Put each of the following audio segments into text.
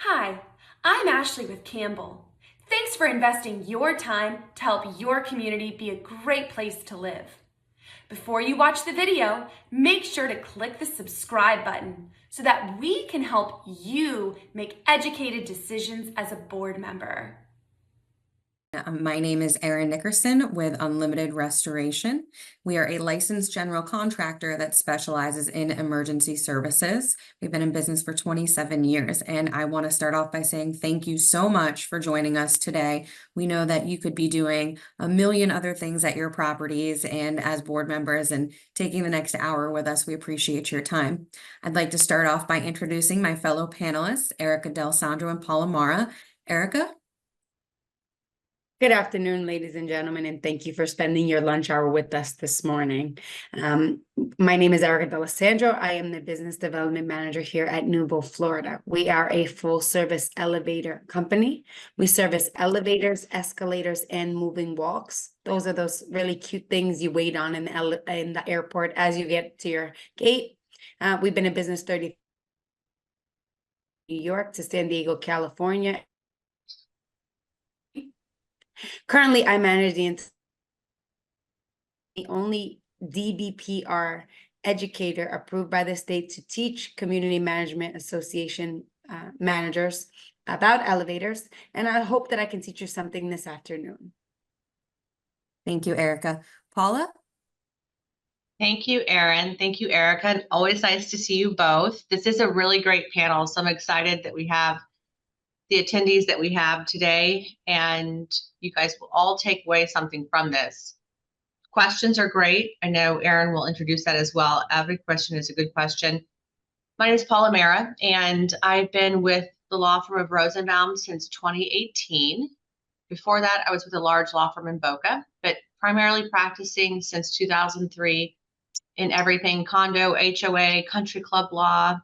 Hi, I'm Ashley with Campbell. Thanks for investing your time to help your community be a great place to live. Before you watch the video, make sure to click the subscribe button so that we can help you make educated decisions as a board member. My name is Erin Nickerson with Unlimited Restoration. We are a licensed general contractor that specializes in emergency services. We've been in business for 27 years, and I want to start off by saying thank you so much for joining us today. We know that you could be doing a million other things at your properties and as board members, and taking the next hour with us, we appreciate your time. I'd like to start off by introducing my fellow panelists, Erica Dalesandro and Paula Marra. Erica? Good afternoon, ladies and gentlemen, and thank you for spending your lunch hour with us this morning. My name is Erica Dalesandro. I am the Business Development Manager here at Nouveau, Florida. We are a full-service elevator company. We service elevators, escalators, and moving walks. Those are those really cute things you wait on in the airport as you get to your gate. We've been in business 30 New York to San Diego, California. Currently, I manage the only DBPR educator approved by the state to teach Community Management Association managers about elevators, and I hope that I can teach you something this afternoon. Thank you, Erica. Paula? Thank you, Erin. Thank you, Erica. Always nice to see you both. This is a really great panel, so I'm excited that we have the attendees that we have today, and you guys will all take away something from this. Questions are great. I know Erin will introduce that as well. Every question is a good question. My name is Paula Marra, and I've been with the law firm of Rosenbaum since 2018. Before that, I was with a large law firm in Boca, but primarily practicing since 2003 in everything condo, HOA, country club law,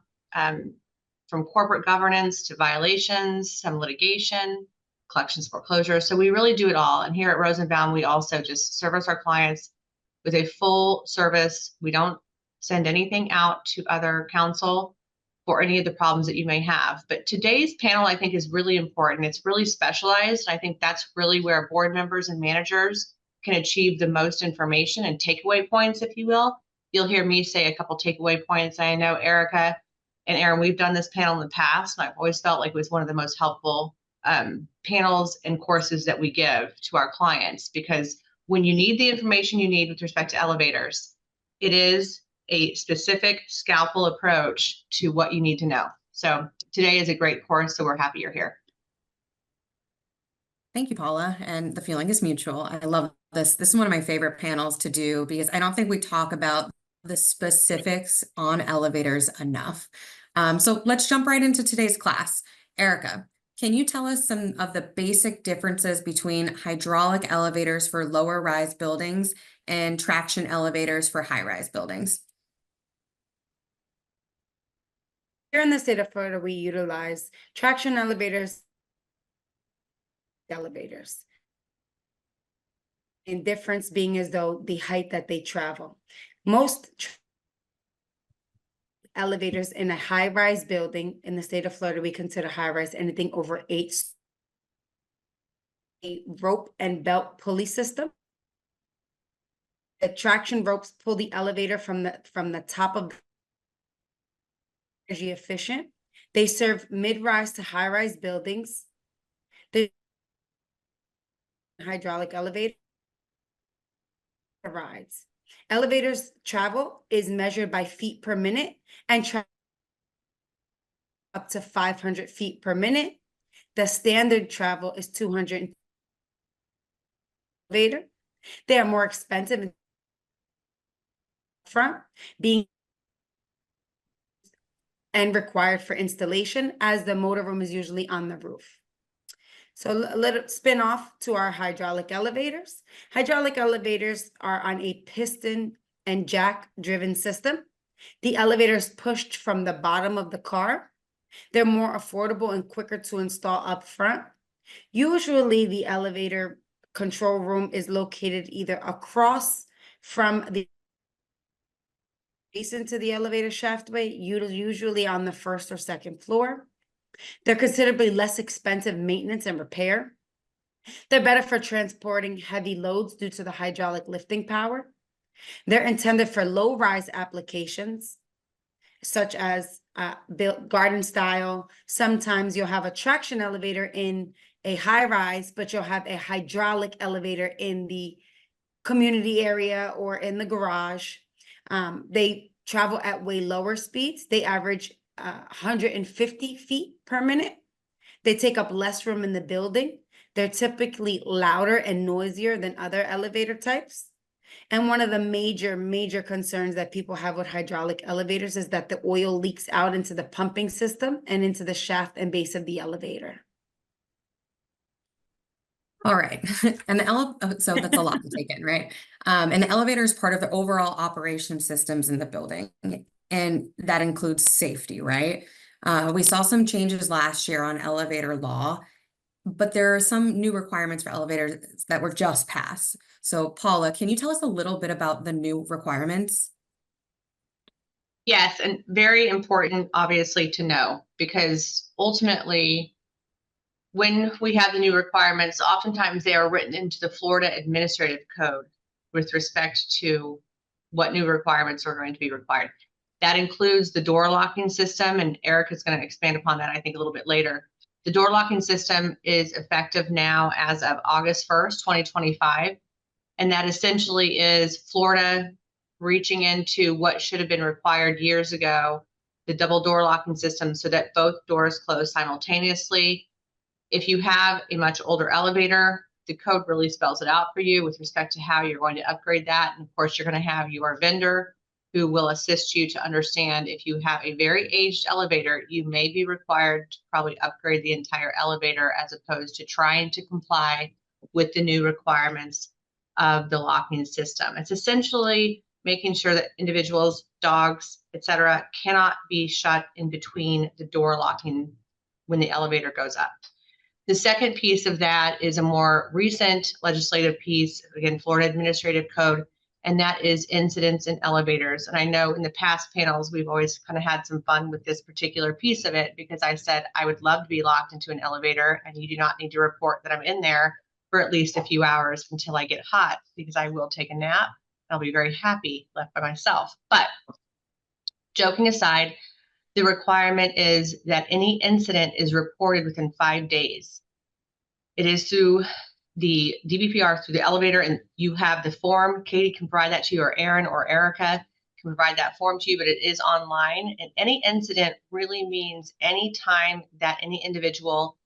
from corporate governance to violations, some litigation, collections, foreclosure. So we really do it all. And here at Rosenbaum, we also just service our clients with a full service. We don't send anything out to other counsel for any of the problems that you may have. But today's panel, I think, is really important. It's really specialized. I think that's really where board members and managers can achieve the most information and takeaway points, if you will. You'll hear me say a couple takeaway points. I know Erica and Erin, we've done this panel in the past, and I've always felt like it was one of the most helpful panels and courses that we give to our clients, because when you need the information you need with respect to elevators, it is a specific scalpel approach to what you need to know. So today is a great course, so we're happy you're here. Thank you, Paula, and the feeling is mutual. I love this. This is one of my favorite panels to do because I don't think we talk about the specifics on elevators enough. So let's jump right into today's class. Erica, can you tell us some of the basic differences between hydraulic elevators for lower rise buildings and traction elevators for high rise buildings? Here in the state of Florida, we utilize traction elevators. And difference being as though the height that they travel. Most elevators in a high-rise building in the state of Florida, we consider high-rise anything over 8. A rope and belt pulley system. The traction ropes pull the elevator from the top of energy efficient. They serve mid-rise to high-rise buildings. The hydraulic elevator rides. Elevators travel is measured by feet per minute and up to 500 feet per minute. The standard travel is 200 elevator. They are more expensive front, being and required for installation, as the motor room is usually on the roof. So let it spin off to our hydraulic elevators. Hydraulic elevators are on a piston and jack driven system. The elevator is pushed from the bottom of the car. They're more affordable and quicker to install up front. Usually the elevator control room is located either across from the adjacent to the elevator shaftway, usually on the first or second floor. They're considerably less expensive maintenance and repair. They're better for transporting heavy loads due to the hydraulic lifting power. They're intended for low-rise applications, such as built garden style. Sometimes you'll have a traction elevator in a high-rise, but you'll have a hydraulic elevator in the community area or in the garage. They travel at way lower speeds. They average 150 feet per minute. They take up less room in the building. They're typically louder and noisier than other elevator types. And one of the major concerns that people have with hydraulic elevators is that the oil leaks out into the pumping system and into the shaft and base of the elevator. All right. And so that's a lot to take in, right? And the elevator is part of the overall operation systems in the building, and that includes safety, right? We saw some changes last year on elevator law, but there are some new requirements for elevators that were just passed. So Paula, can you tell us a little bit about the new requirements? Yes, and very important, obviously, to know, because ultimately, when we have the new requirements, oftentimes they are written into the Florida Administrative Code with respect to what new requirements are going to be required. That includes the door locking system, and Erica is going to expand upon that, I think, a little bit later. The door locking system is effective now as of August 1st, 2025. And that essentially is Florida reaching into what should have been required years ago, the double door locking system, so that both doors close simultaneously. If you have a much older elevator, the code really spells it out for you with respect to how you're going to upgrade that. And of course, you're going to have your vendor who will assist you to understand if you have a very aged elevator, you may be required to probably upgrade the entire elevator as opposed to trying to comply with the new requirements of the locking system. It's essentially making sure that individuals, dogs, etc., cannot be shut in between the door locking when the elevator goes up. The second piece of that is a more recent legislative piece, again, Florida Administrative Code, and that is incidents in elevators. And I know in the past panels, we've always kind of had some fun with this particular piece of it, because I said I would love to be locked into an elevator and you do not need to report that I'm in there for at least a few hours until I get hot, because I will take a nap. I'll be very happy left by myself. But joking aside, the requirement is that any incident is reported within 5 days. It is through the DBPR, through the elevator, and you have the form. Katie can provide that to you, or Erin or Erica can provide that form to you, but it is online. And any incident really means any time that any individual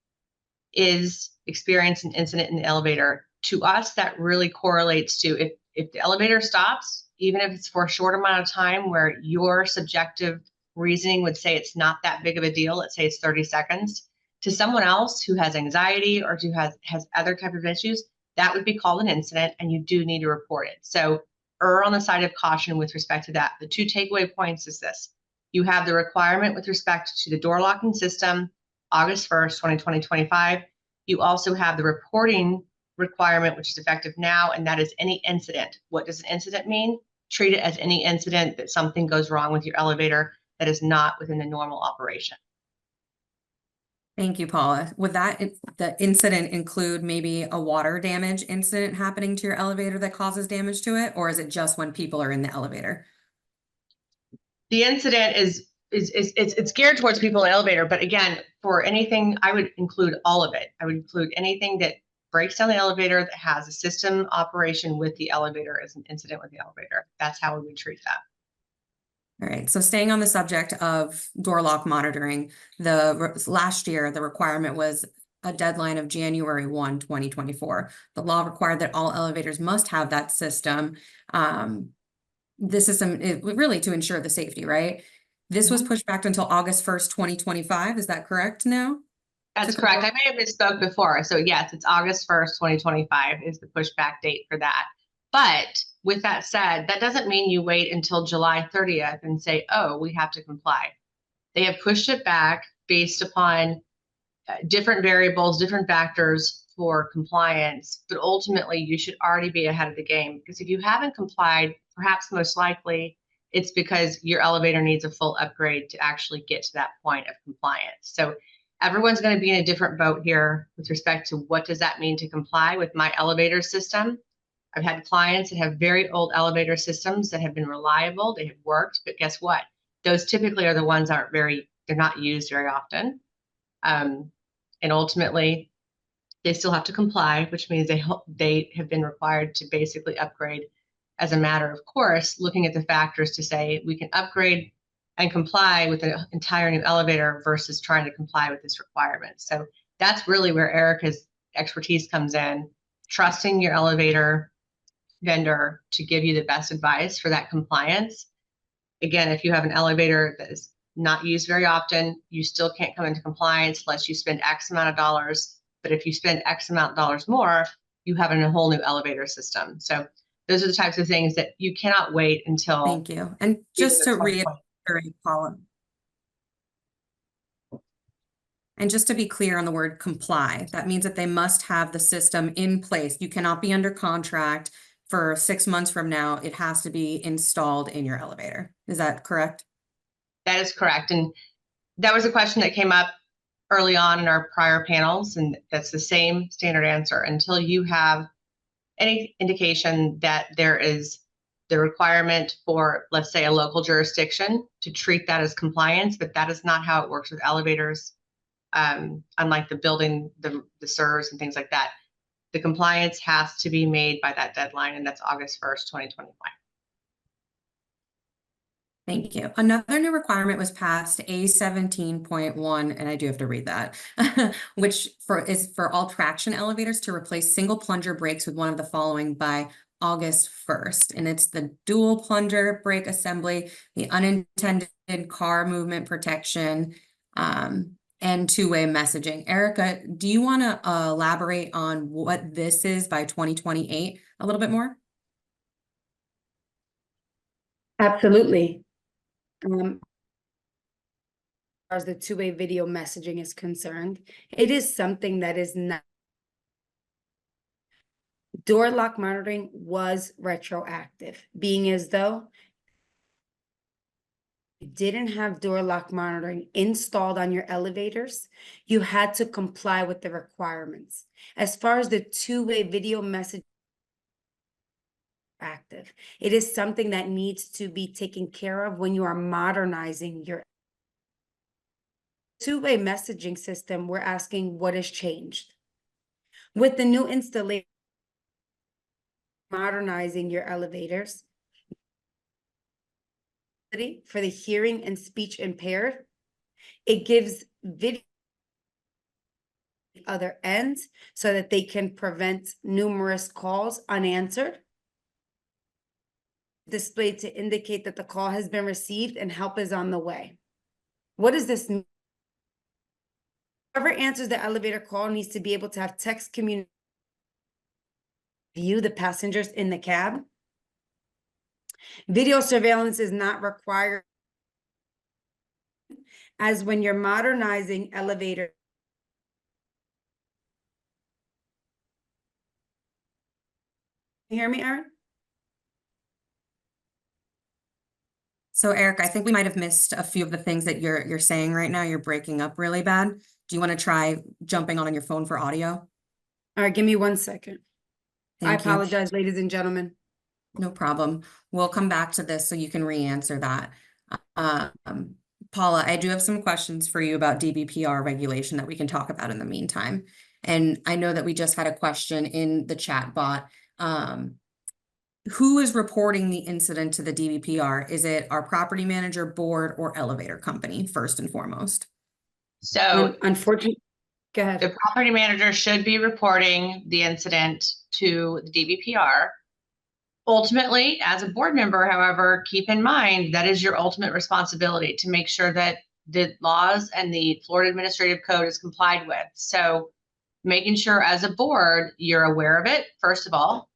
is experiencing an incident in the elevator. To us, that really correlates to if the elevator stops, even if it's for a short amount of time where your subjective reasoning would say it's not that big of a deal, let's say it's 30 seconds, to someone else who has anxiety or who has other type of issues, that would be called an incident, and you do need to report it. So err on the side of caution with respect to that. The two takeaway points is this: you have the requirement with respect to the door locking system, August 1st, 2025. You also have the reporting requirement, which is effective now, and that is any incident. What does an incident mean? Treat it as any incident that something goes wrong with your elevator that is not within the normal operation. Thank you, Paula. Would the incident include maybe a water damage incident happening to your elevator that causes damage to it, or is it just when people are in the elevator? The incident is it's geared towards people in the elevator, but again, for anything, I would include all of it. I would include anything that breaks down the elevator that has a system operation with the elevator as an incident with the elevator. That's how we would treat that. All right, so staying on the subject of door lock monitoring, last year, the requirement was a deadline of January 1, 2024. The law required that all elevators must have that system. This system is really to ensure the safety, right? This was pushed back until August 1st, 2025. Is that correct now? That's correct. I may have misspoke before. So yes, it's August 1st, 2025 is the pushback date for that. But with that said, that doesn't mean you wait until July 30th and say, oh, we have to comply. They have pushed it back based upon different variables, different factors for compliance, but ultimately you should already be ahead of the game, because if you haven't complied, perhaps most likely it's because your elevator needs a full upgrade to actually get to that point of compliance. So everyone's going to be in a different boat here with respect to what does that mean to comply with my elevator system. I've had clients that have very old elevator systems that have been reliable, they have worked, but guess what? Those typically are the ones that they're not used very often. And ultimately, they still have to comply, which means they have been required to basically upgrade as a matter of course, looking at the factors to say we can upgrade and comply with an entire new elevator versus trying to comply with this requirement. So that's really where Erica's expertise comes in, trusting your elevator vendor to give you the best advice for that compliance. Again, if you have an elevator that is not used very often, you still can't come into compliance unless you spend X amount of dollars. But if you spend X amount of dollars more, you have a whole new elevator system. So those are the types of things that you cannot wait until. Thank you. And just to reiterate, Paula, and just to be clear on the word comply, that means that they must have the system in place. You cannot be under contract for 6 months from now. It has to be installed in your elevator. Is that correct? That is correct. And that was a question that came up early on in our prior panels, and that's the same standard answer. Until you have any indication that there is the requirement for, let's say, a local jurisdiction to treat that as compliance, but that is not how it works with elevators. Unlike the building, the SERS and things like that, the compliance has to be made by that deadline, and that's August 1st, 2025. Thank you. Another new requirement was passed, A17.1, and I do have to read that, which is for all traction elevators to replace single plunger brakes with one of the following by August 1st. And it's the dual plunger brake assembly, the unintended car movement protection, and two-way messaging. Erica, do you want to elaborate on what this is by 2028 a little bit more? Absolutely. As far as the two-way video messaging is concerned, it is something that is not. Door lock monitoring was retroactive, being as though you didn't have door lock monitoring installed on your elevators, you had to comply with the requirements. As far as the two-way video message active, it is something that needs to be taken care of when you are modernizing your two-way messaging system. We're asking what has changed with the new installation, modernizing your elevators for the hearing and speech impaired. It gives video other ends so that they can prevent numerous calls unanswered. Displayed to indicate that the call has been received and help is on the way. What does this mean? Whoever answers the elevator call needs to be able to have text communication, view the passengers in the cab. Video surveillance is not required, as when you're modernizing elevator. You hear me, Erin? So Eric, I think we might have missed a few of the things that you're saying right now. You're breaking up really bad. Do you want to try jumping on your phone for audio? All right, give me 1 second. I Thank you. apologize, ladies and gentlemen. No problem. We'll come back to this so you can re-answer that. Paula, I do have some questions for you about DBPR regulation that we can talk about in the meantime. And I know that we just had a question in the chat bot. Who is reporting the incident to the DBPR? Is it our property manager, board, or elevator company, first and foremost? So Unfortunately, go ahead. the property manager should be reporting the incident to the DBPR. Ultimately, as a board member, however, keep in mind that is your ultimate responsibility to make sure that the laws and the Florida Administrative Code is complied with. So making sure as a board, you're aware of it, first of all.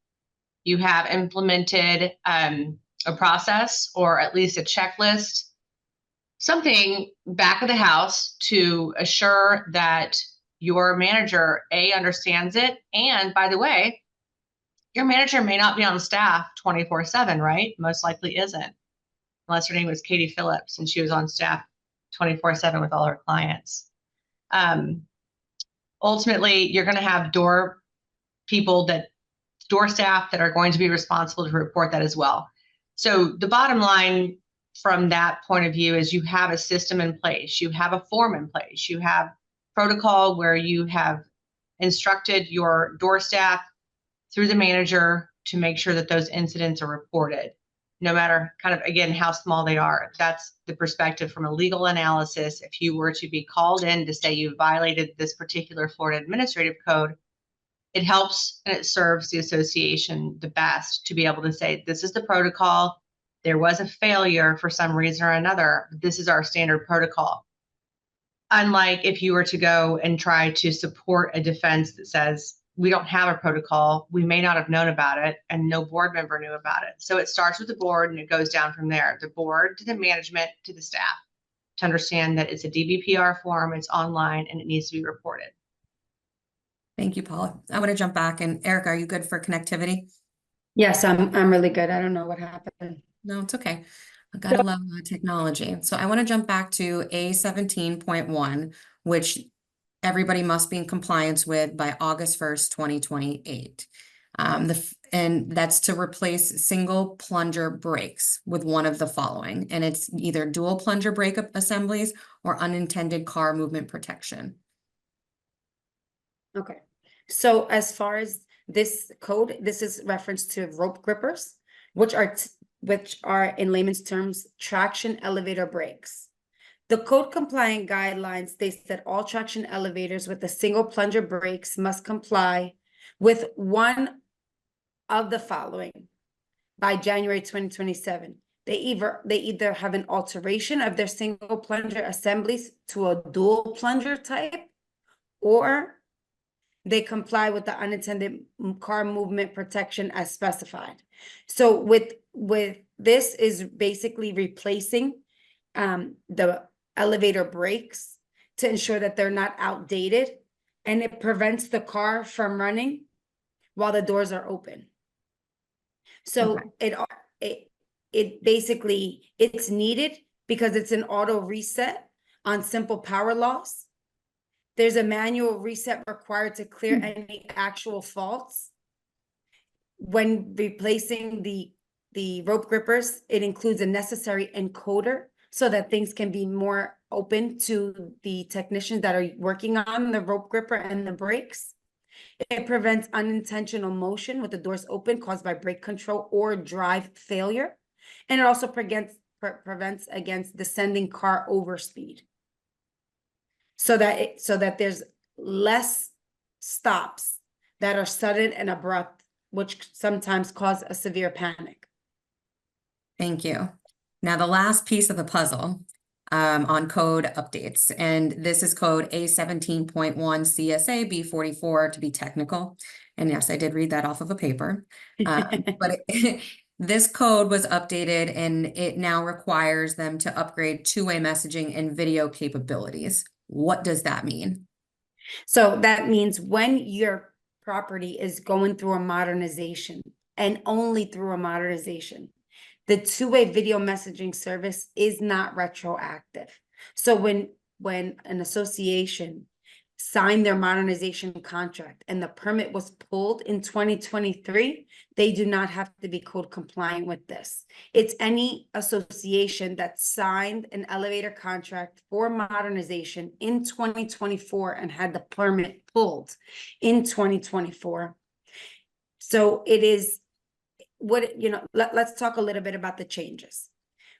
You have implemented a process or at least a checklist, something back of the house to assure that your manager, A, understands it. And by the way, your manager may not be on staff 24/7, right? Most likely isn't, unless her name was Katie Phillips and she was on staff 24/7 with all her clients. Ultimately, you're going to have door staff that are going to be responsible to report that as well. So the bottom line from that point of view is you have a system in place, you have a form in place, you have protocol where you have instructed your door staff through the manager to make sure that those incidents are reported, no matter kind of, again, how small they are. That's the perspective from a legal analysis. If you were to be called in to say you violated this particular Florida administrative code, it helps and it serves the association the best to be able to say, this is the protocol. There was a failure for some reason or another. This is our standard protocol. Unlike if you were to go and try to support a defense that says, we don't have a protocol, we may not have known about it, and no board member knew about it. So it starts with the board and it goes down from there. The board to the management to the staff to understand that it's a DBPR form, it's online, and it needs to be reported. Thank you, Paula. I want to jump back, and Erica, are you good for connectivity? Yes, I'm really good. I don't know what happened. No, it's okay. I gotta love technology. So I want to jump back to A17.1, which everybody must be in compliance with by August 1st, 2028. And that's to replace single plunger brakes with one of the following. And it's either dual plunger brake assemblies or unintended car movement protection. Okay, so as far as this code, this is reference to rope grippers, which are in layman's terms, traction elevator brakes. The code compliant guidelines states that all traction elevators with the single plunger brakes must comply with one of the following by January 2027. They either have an alteration of their single plunger assemblies to a dual plunger type, or they comply with the unintended car movement protection as specified. So with this is basically replacing the elevator brakes to ensure that they're not outdated, and it prevents the car from running while the doors are open. So it basically, it's needed because it's an auto reset on simple power loss. There's a manual reset required to clear any actual faults. When replacing the rope grippers, it includes a necessary encoder so that things can be more open to the technicians that are working on the rope gripper and the brakes. It prevents unintentional motion with the doors open caused by brake control or drive failure. And it also prevents against descending car overspeed. So that there's less stops that are sudden and abrupt, which sometimes cause a severe panic. Thank you. Now, the last piece of the puzzle on code updates, and this is code A17.1 CSA B44 to be technical. And yes, I did read that off of a paper, but this code was updated and it now requires them to upgrade two-way messaging and video capabilities. What does that mean? So that means when your property is going through a modernization, and only through a modernization, the two-way video messaging service is not retroactive. So when an association signed their modernization contract and the permit was pulled in 2023, they do not have to be code compliant with this. It's any association that signed an elevator contract for modernization in 2024 and had the permit pulled in 2024. So it is let's talk a little bit about the changes.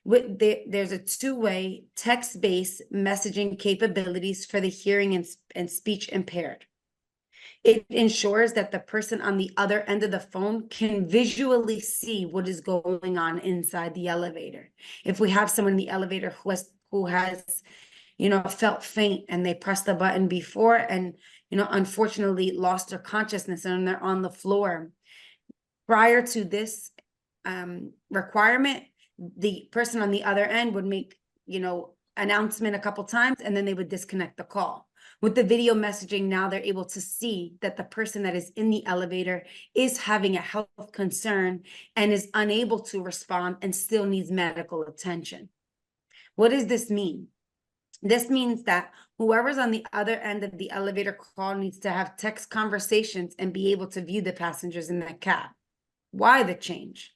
There's a two-way text-based messaging capabilities for the hearing and speech impaired. It ensures that the person on the other end of the phone can visually see what is going on inside the elevator. If we have someone in the elevator who has felt faint and they pressed the button before and unfortunately lost their consciousness and they're on the floor, prior to this requirement, the person on the other end would make, announcement a couple times and then they would disconnect the call. With the video messaging, now they're able to see that the person that is in the elevator is having a health concern and is unable to respond and still needs medical attention. What does this mean? This means that Whoever's on the other end of the elevator call needs to have text conversations and be able to view the passengers in that cab. Why the change?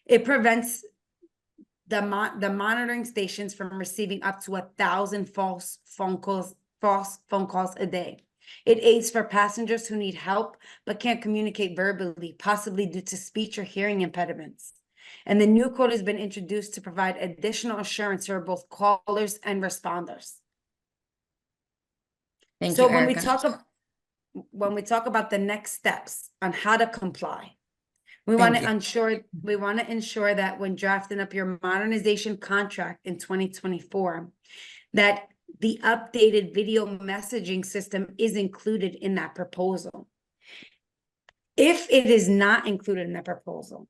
It prevents the monitoring stations from receiving up to 1,000 false phone calls a day. It aids for passengers who need help but can't communicate verbally, possibly due to speech or hearing impediments. And the new code has been introduced to provide additional assurance for both callers and responders. Thank So you, when we Erica. talk about the next steps on how to comply, we Thank want you. to ensure that when drafting up your modernization contract in 2024, that the updated video messaging system is included in that proposal. If it is not included in the proposal,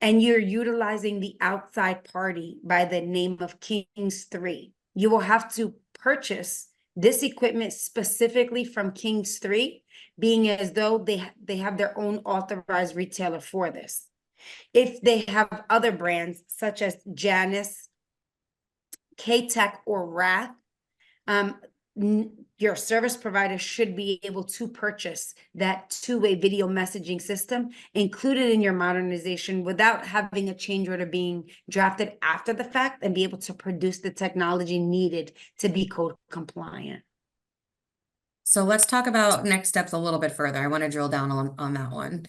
and you're utilizing the outside party by the name of Kings 3, you will have to purchase this equipment specifically from Kings 3, being as though they have their own authorized retailer for this. If they have other brands such as Janus, K-Tech, or Wrath, your service provider should be able to purchase that two-way video messaging system included in your modernization without having a change order being drafted after the fact, and be able to produce the technology needed to be code compliant. So let's talk about next steps a little bit further. I want to drill down on that one.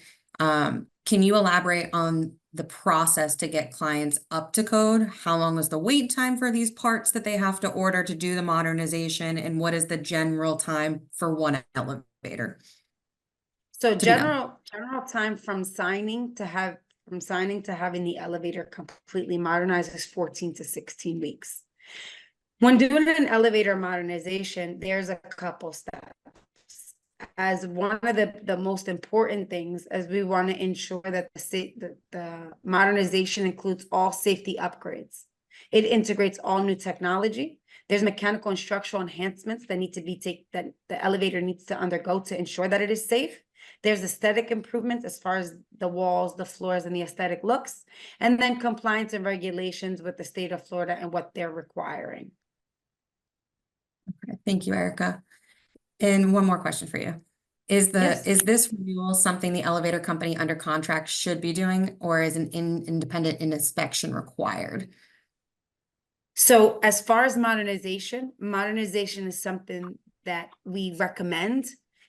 Can you elaborate on the process to get clients up to code? How long is the wait time for these parts that they have to order to do the modernization? And what is the general time for one elevator? So To be done. general time from signing to having the elevator completely modernized is 14 to 16 weeks. When doing an elevator modernization, there's a couple steps. As one of the most important things, as we want to ensure that the modernization includes all safety upgrades. It integrates all new technology. There's mechanical and structural enhancements that need to be that the elevator needs to undergo to ensure that it is safe. There's aesthetic improvements as far as the walls, the floors, and the aesthetic looks, and then compliance and regulations with the state of Florida and what they're requiring. Okay, thank you, Erica. And one more question for you. Is Yes. this renewal something the elevator company under contract should be doing, or is an independent inspection required? So as far as modernization is something that we recommend.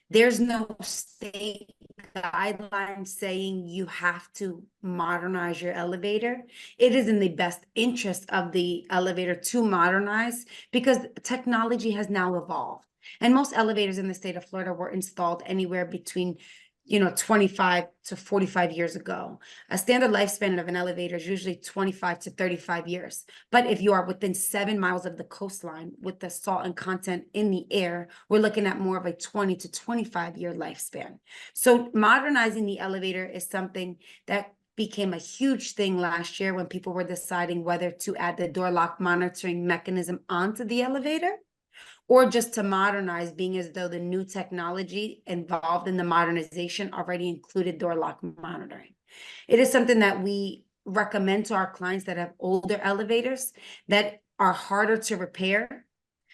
There's no state guideline saying you have to modernize your elevator. It is in the best interest of the elevator to modernize because technology has now evolved. And most elevators in the state of Florida were installed anywhere between 25 to 45 years ago. A standard lifespan of an elevator is usually 25 to 35 years. But if you are within 7 miles of the coastline with the salt and content in the air, we're looking at more of a 20 to 25 year lifespan. So modernizing the elevator is something that became a huge thing last year when people were deciding whether to add the door lock monitoring mechanism onto the elevator, or just to modernize, being as though the new technology involved in the modernization already included door lock monitoring. It is something that we recommend to our clients that have older elevators that are harder to repair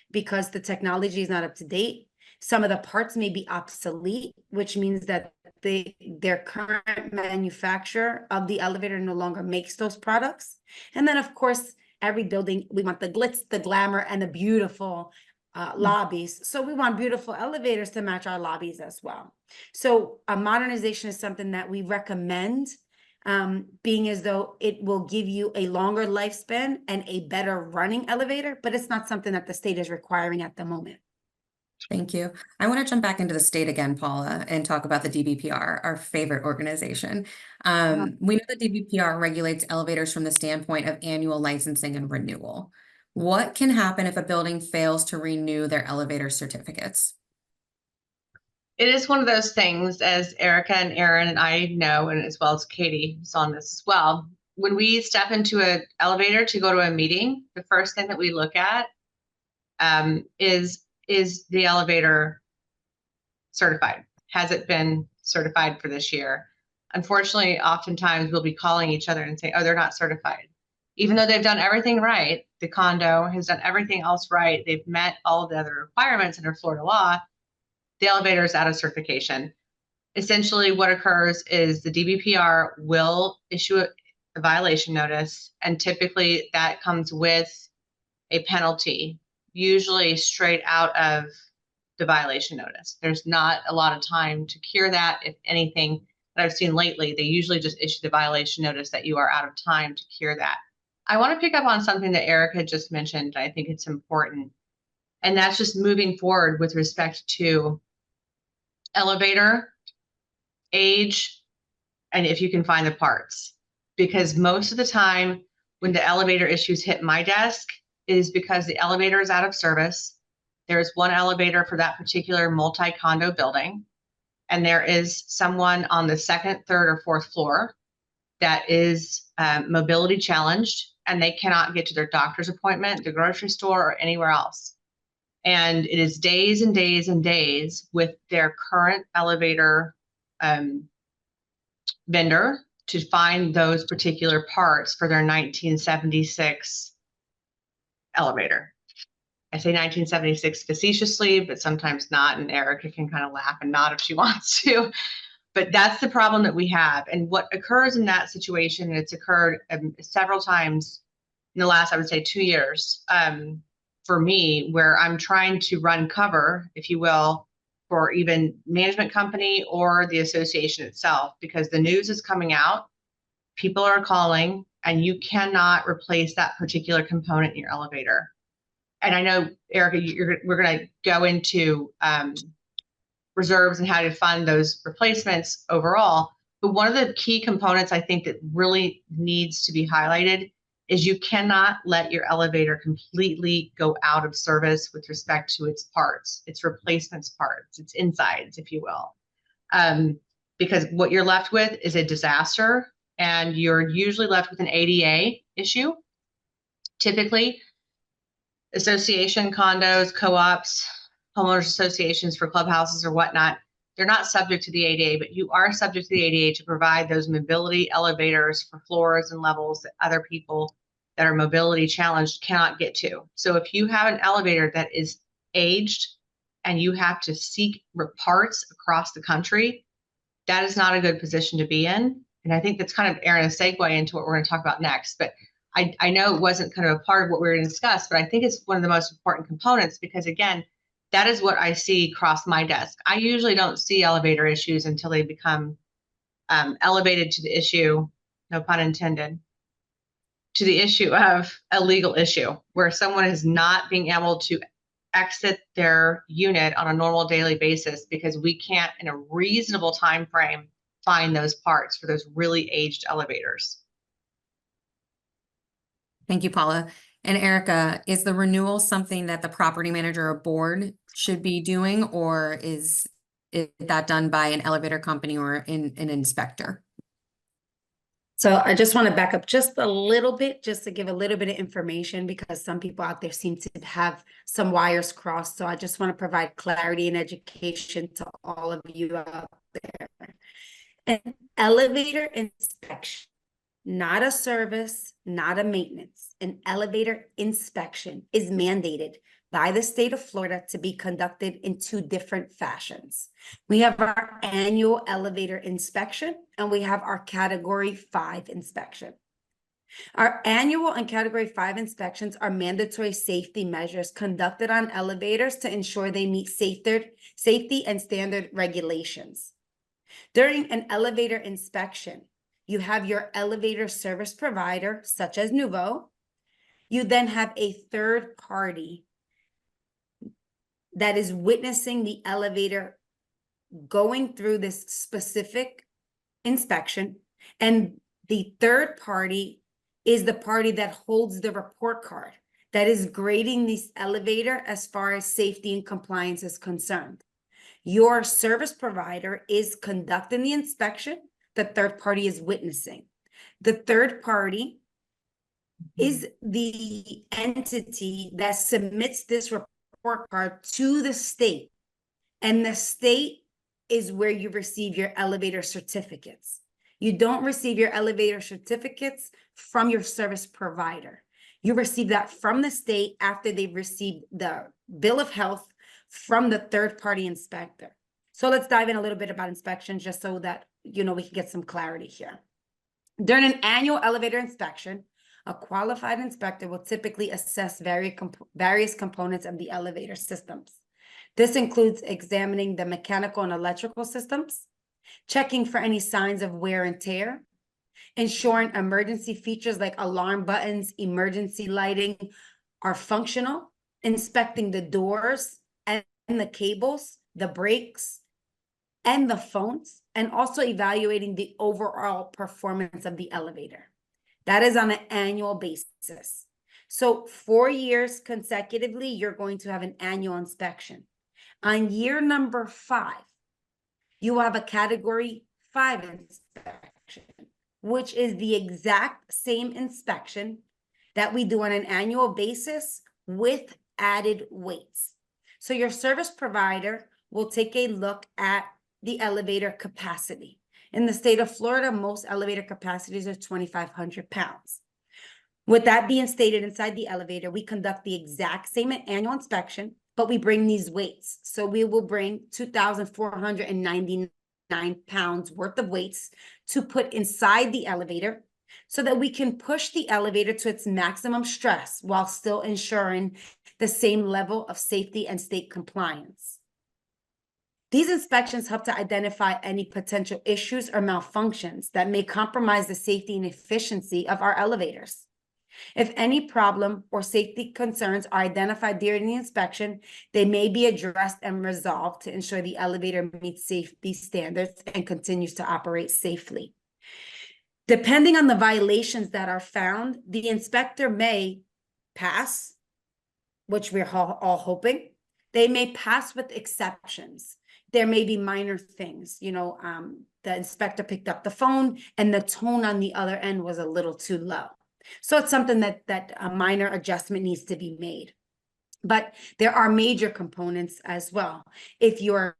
because the technology is not up to date. Some of the parts may be obsolete, which means that their current manufacturer of the elevator no longer makes those products. And then, of course, every building, we want the glitz, the glamour, and the beautiful lobbies. So we want beautiful elevators to match our lobbies as well. So a modernization is something that we recommend, being as though it will give you a longer lifespan and a better running elevator, but it's not something that the state is requiring at the moment. Thank you. I want to jump back into the state again, Paula, and talk about the DBPR, our favorite organization. We know that DBPR regulates elevators from the standpoint of annual licensing and renewal. What can happen if a building fails to renew their elevator certificates? It is one of those things, as Erica and Erin and I know, and as well as Katie, who's on this as well. When we step into an elevator to go to a meeting, the first thing that we look at is the elevator certified? Has it been certified for this year? Unfortunately, oftentimes we'll be calling each other and say, oh, they're not certified. Even though they've done everything right, the condo has done everything else right, they've met all of the other requirements under Florida law, the elevator is out of certification. Essentially what occurs is the DBPR will issue a violation notice, and typically that comes with a penalty, usually straight out of the violation notice. There's not a lot of time to cure that. If anything that I've seen lately, they usually just issue the violation notice that you are out of time to cure that. I want to pick up on something that Erica just mentioned. I think it's important, and that's just moving forward with respect to elevator age, and if you can find the parts. Because most of the time when the elevator issues hit my desk is because the elevator is out of service. There's one elevator for that particular multi-condo building, and there is someone on the second, third, or fourth floor that is mobility challenged, and they cannot get to their doctor's appointment, the grocery store, or anywhere else. And it is days and days and days with their current elevator vendor to find those particular parts for their 1976 elevator. I say 1976 facetiously, but sometimes not, and Erica can kind of laugh and nod if she wants to. But that's the problem that we have. And what occurs in that situation, and it's occurred several times in the last, I would say, 2 years for me, where I'm trying to run cover, if you will, for even management company or the association itself, because the news is coming out, people are calling, and you cannot replace that particular component in your elevator. And I know, Erica, we're going to go into reserves and how to fund those replacements overall. But one of the key components I think that really needs to be highlighted is you cannot let your elevator completely go out of service with respect to its parts, its replacements parts, its insides, if you will. Because what you're left with is a disaster, and you're usually left with an ADA issue. Typically, association condos, co-ops, homeowners associations for clubhouses or whatnot, they're not subject to the ADA, but you are subject to the ADA to provide those mobility elevators for floors and levels that other people that are mobility challenged cannot get to. So if you have an elevator that is aged and you have to seek parts across the country, that is not a good position to be in. And I think that's kind of, Erin, a segue into what we're going to talk about next. But I know it wasn't kind of a part of what we were going to discuss, but I think it's one of the most important components, because again, that is what I see across my desk. I usually don't see elevator issues until they become elevated to the issue, no pun intended, to the issue of a legal issue where someone is not being able to exit their unit on a normal daily basis because we can't, in a reasonable time frame, find those parts for those really aged elevators. Thank you, Paula. And Erica, is the renewal something that the property manager or board should be doing, or is that done by an elevator company or an inspector? So I just want to back up just a little bit, just to give a little bit of information, because some people out there seem to have some wires crossed. So I just want to provide clarity and education to all of you out there. An elevator inspection, not a service, not a maintenance. An elevator inspection is mandated by the state of Florida to be conducted in 2 different fashions. We have our annual elevator inspection, and we have our Category 5 inspection. Our annual and Category 5 inspections are mandatory safety measures conducted on elevators to ensure they meet safety and standard regulations. During an elevator inspection, you have your elevator service provider, such as Nouveau. You then have a third party that is witnessing the elevator going through this specific inspection. And the third party is the party that holds the report card, that is grading this elevator as far as safety and compliance is concerned. Your service provider is conducting the inspection. The third party is witnessing. The third party is the entity that submits this report card to the state. And the state is where you receive your elevator certificates. You don't receive your elevator certificates from your service provider. You receive that from the state after they've received the bill of health from the third-party inspector. So let's dive in a little bit about inspections just so that, we can get some clarity here. During an annual elevator inspection, a qualified inspector will typically assess various components of the elevator systems. This includes examining the mechanical and electrical systems, checking for any signs of wear and tear, ensuring emergency features like alarm buttons, emergency lighting are functional, inspecting the doors and the cables, the brakes, and the phones, and also evaluating the overall performance of the elevator. That is on an annual basis. So 4 years consecutively, you're going to have an annual inspection. On year number 5, you will have a category 5 inspection, which is the exact same inspection that we do on an annual basis with added weights. So your service provider will take a look at the elevator capacity. In the state of Florida, most elevator capacities are 2,500 pounds. With that being stated, inside the elevator, we conduct the exact same annual inspection, but we bring these weights. So we will bring 2,499 pounds worth of weights to put inside the elevator so that we can push the elevator to its maximum stress while still ensuring the same level of safety and state compliance. These inspections help to identify any potential issues or malfunctions that may compromise the safety and efficiency of our elevators. If any problem or safety concerns are identified during the inspection, they may be addressed and resolved to ensure the elevator meets safety standards and continues to operate safely. Depending on the violations that are found, the inspector may pass, which we're all hoping. They may pass with exceptions. There may be minor things, the inspector picked up the phone and the tone on the other end was a little too low. So it's something that a minor adjustment needs to be made. But there are major components as well. If your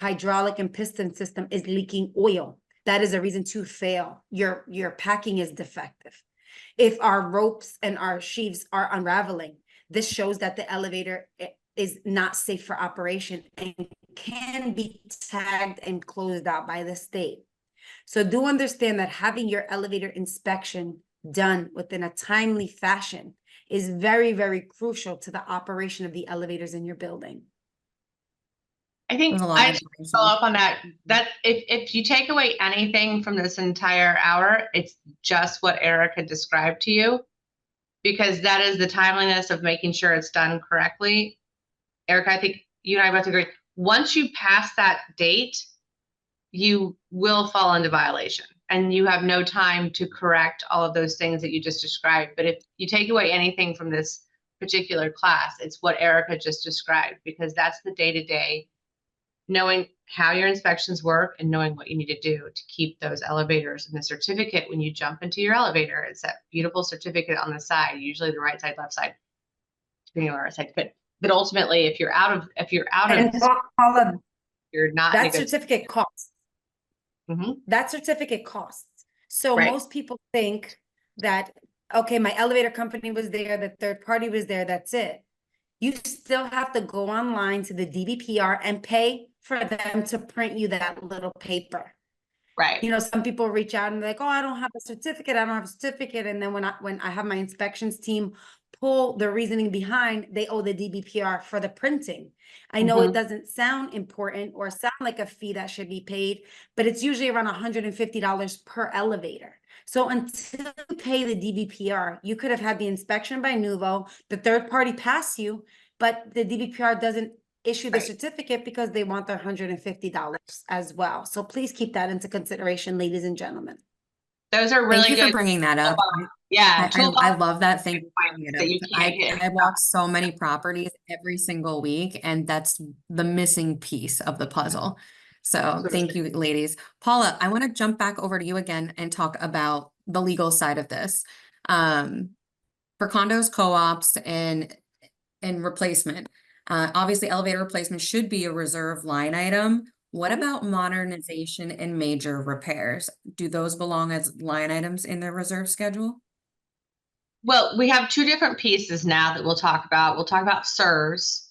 hydraulic and piston system is leaking oil, that is a reason to fail. Your packing is defective. If our ropes and our sheaves are unraveling, this shows that the elevator is not safe for operation and can be tagged and closed out by the state. So do understand that having your elevator inspection done within a timely fashion is very, very crucial to the operation of the elevators in your building. I think I should follow up on that. That if you take away anything from this entire hour, it's just what Erica described to you, because that is the timeliness of making sure it's done correctly. Erica, I think you and I both agree. Once you pass that date, you will fall into violation and you have no time to correct all of those things that you just described. But if you take away anything from this particular class, it's what Erica just described, because that's the day-to-day, knowing how your inspections work and knowing what you need to do to keep those elevators. And the certificate, when you jump into your elevator, it's that beautiful certificate on the side, usually the right side, left side, depending on our side. But ultimately, if you're out of, Paula, you're not. That certificate costs. Mm-hmm. That certificate costs. So Right. Most people think that, okay, my elevator company was there, the third party was there, that's it. You still have to go online to the DBPR and pay for them to print you that little paper. Right. Some people reach out and they're like, oh, I don't have a certificate. I don't have a certificate. And then when I have my inspections team pull the reasoning behind, they owe the DBPR for the printing. I know it doesn't sound important or sound like a fee that should be paid, but it's usually around $150 per elevator. So until you pay the DBPR, you could have had the inspection by Nouveau, the third party pass you, but the DBPR doesn't issue the certificate because they want their $150 as well. So please keep that into consideration, ladies and gentlemen. Those are really Thank you good for bringing that up. Yeah, I love that. Thank you for bringing that you it can't up. I walk so many properties every single week, and that's the missing piece of the puzzle. So thank you, ladies. Paula, I want to jump back over to you again and talk about the legal side of this. For condos, co-ops, and replacement, obviously elevator replacement should be a reserve line item. What about modernization and major repairs? Do those belong as line items in the reserve schedule? Well, we have two different pieces now that we'll talk about. We'll talk about SERS,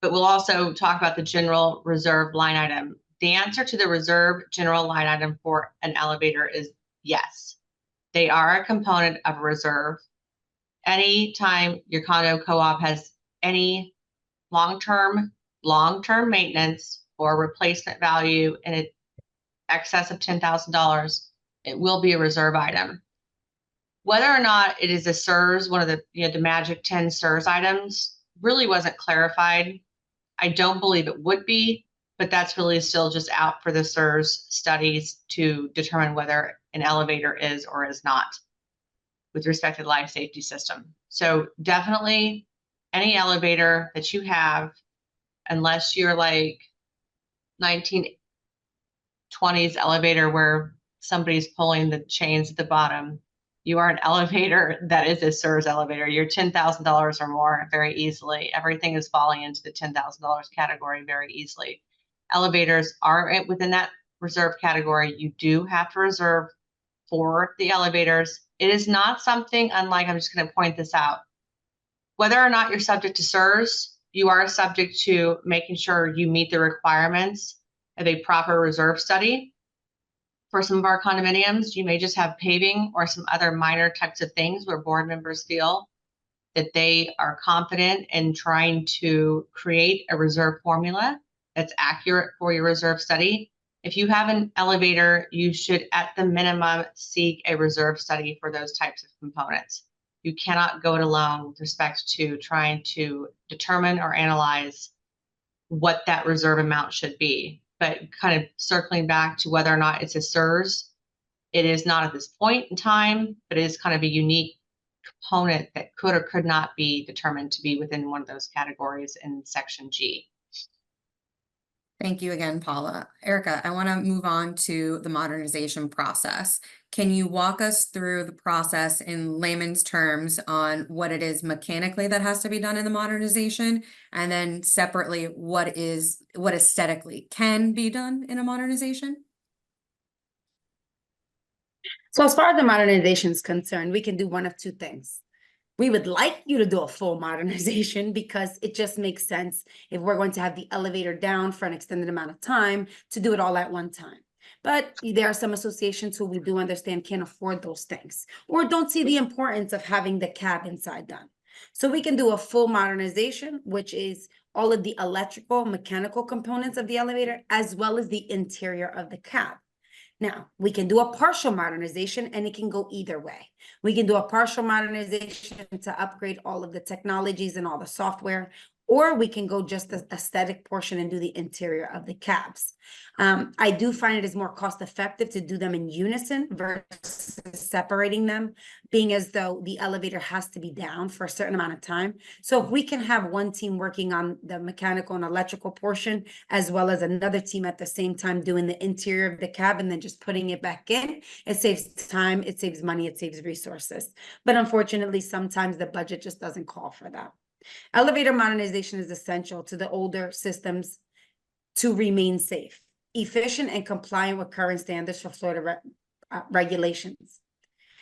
but we'll also talk about the general reserve line item. The answer to the reserve general line item for an elevator is yes. They are a component of a reserve. Anytime your condo co-op has any long-term maintenance or replacement value in excess of $10,000, it will be a reserve item. Whether or not it is a SERS, one of the the magic 10 SERS items, really wasn't clarified. I don't believe it would be, but that's really still just out for the SERS studies to determine whether an elevator is or is not with respect to the life safety system. So definitely any elevator that you have, unless you're like 1920s elevator where somebody's pulling the chains at the bottom, you are an elevator that is a SERS elevator. You're $10,000 or more very easily. Everything is falling into the $10,000 category very easily. Elevators are within that reserve category. You do have to reserve for the elevators. It is not something unlike, I'm just going to point this out. Whether or not you're subject to SERS, you are subject to making sure you meet the requirements of a proper reserve study. For some of our condominiums, you may just have paving or some other minor types of things where board members feel that they are confident in trying to create a reserve formula that's accurate for your reserve study. If you have an elevator, you should at the minimum seek a reserve study for those types of components. You cannot go it alone with respect to trying to determine or analyze what that reserve amount should be. But kind of circling back to whether or not it's a SERS, it is not at this point in time, but it is kind of a unique component that could or could not be determined to be within one of those categories in section G. Thank you again, Paula. Erica, I want to move on to the modernization process. Can you walk us through the process in layman's terms on what it is mechanically that has to be done in the modernization, and then separately what aesthetically can be done in a modernization? So as far as the modernization is concerned, we can do one of two things. We would like you to do a full modernization because it just makes sense if we're going to have the elevator down for an extended amount of time to do it all at one time. But there are some associations who we do understand can't afford those things or don't see the importance of having the cab inside done. So we can do a full modernization, which is all of the electrical, mechanical components of the elevator, as well as the interior of the cab. Now, we can do a partial modernization and it can go either way. We can do a partial modernization to upgrade all of the technologies and all the software, or we can go just the aesthetic portion and do the interior of the cabs. I do find it is more cost effective to do them in unison versus separating them, being as though the elevator has to be down for a certain amount of time. So if we can have one team working on the mechanical and electrical portion, as well as another team at the same time doing the interior of the cab and then just putting it back in, it saves time, it saves money, it saves resources. But unfortunately, sometimes the budget just doesn't call for that. Elevator modernization is essential to the older systems to remain safe, efficient, and compliant with current standards for Florida regulations.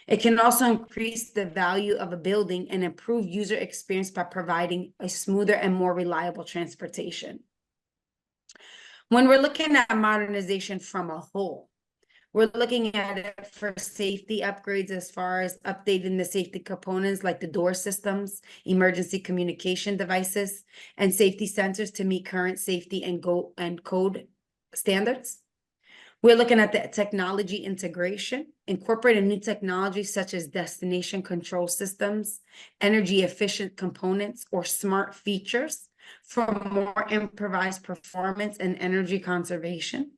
It can also increase the value of a building and improve user experience by providing a smoother and more reliable transportation. When we're looking at modernization from a whole, we're looking at it for safety upgrades as far as updating the safety components like the door systems, emergency communication devices, and safety sensors to meet current safety and code standards. We're looking at the technology integration, incorporating new technologies such as destination control systems, energy efficient components, or smart features for more improvised performance and energy conservation.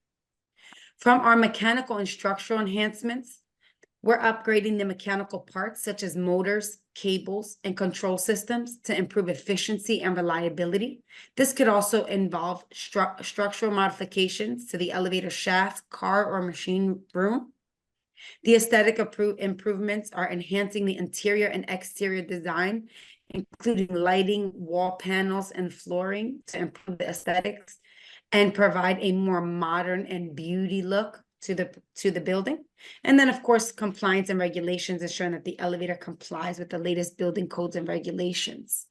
From our mechanical and structural enhancements, we're upgrading the mechanical parts such as motors, cables, and control systems to improve efficiency and reliability. This could also involve structural modifications to the elevator shaft, car, or machine room. The aesthetic improvements are enhancing the interior and exterior design, including lighting, wall panels, and flooring to improve the aesthetics and provide a more modern and beauty look to the building. And then, of course, compliance and regulations, ensuring that the elevator complies with the latest building codes and regulations.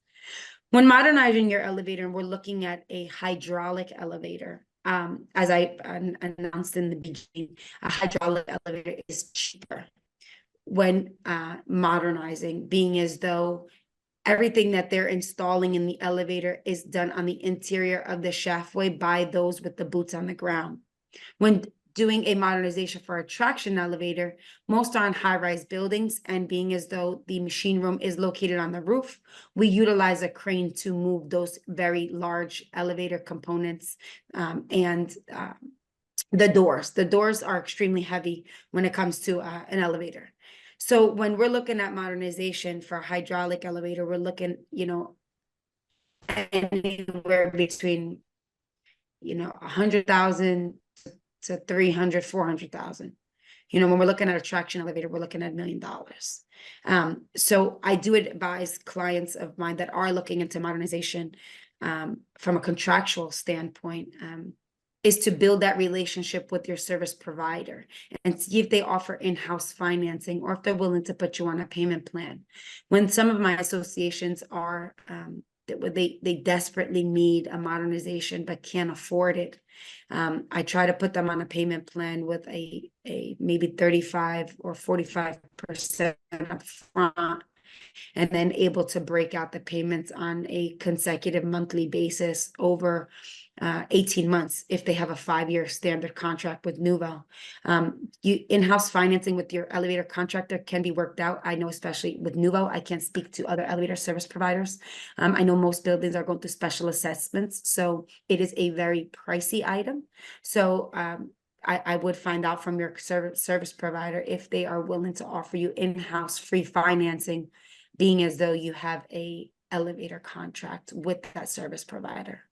When modernizing your elevator, and we're looking at a hydraulic elevator, as I announced in the beginning, a hydraulic elevator is cheaper when modernizing, being as though everything that they're installing in the elevator is done on the interior of the shaftway by those with the boots on the ground. When doing a modernization for a traction elevator, most are on high-rise buildings, and being as though the machine room is located on the roof, we utilize a crane to move those very large elevator components and the doors. The doors are extremely heavy when it comes to an elevator. So when we're looking at modernization for a hydraulic elevator, we're looking, anywhere between, 100,000 to 300, 400,000. When we're looking at a traction elevator, we're looking at $1 million. So I do advise clients of mine that are looking into modernization from a contractual standpoint, is to build that relationship with your service provider and see if they offer in-house financing or if they're willing to put you on a payment plan. When some of my associations are, they desperately need a modernization but can't afford it, I try to put them on a payment plan with a maybe 35 or 45% up front, and then able to break out the payments on a consecutive monthly basis over 18 months if they have a 5-year standard contract with Nouveau. In-house financing with your elevator contractor can be worked out. I know, especially with Nouveau, I can't speak to other elevator service providers. I know most buildings are going through special assessments, so it is a very pricey item. So I would find out from your service provider if they are willing to offer you in-house free financing, being as though you have a elevator contract with that service provider.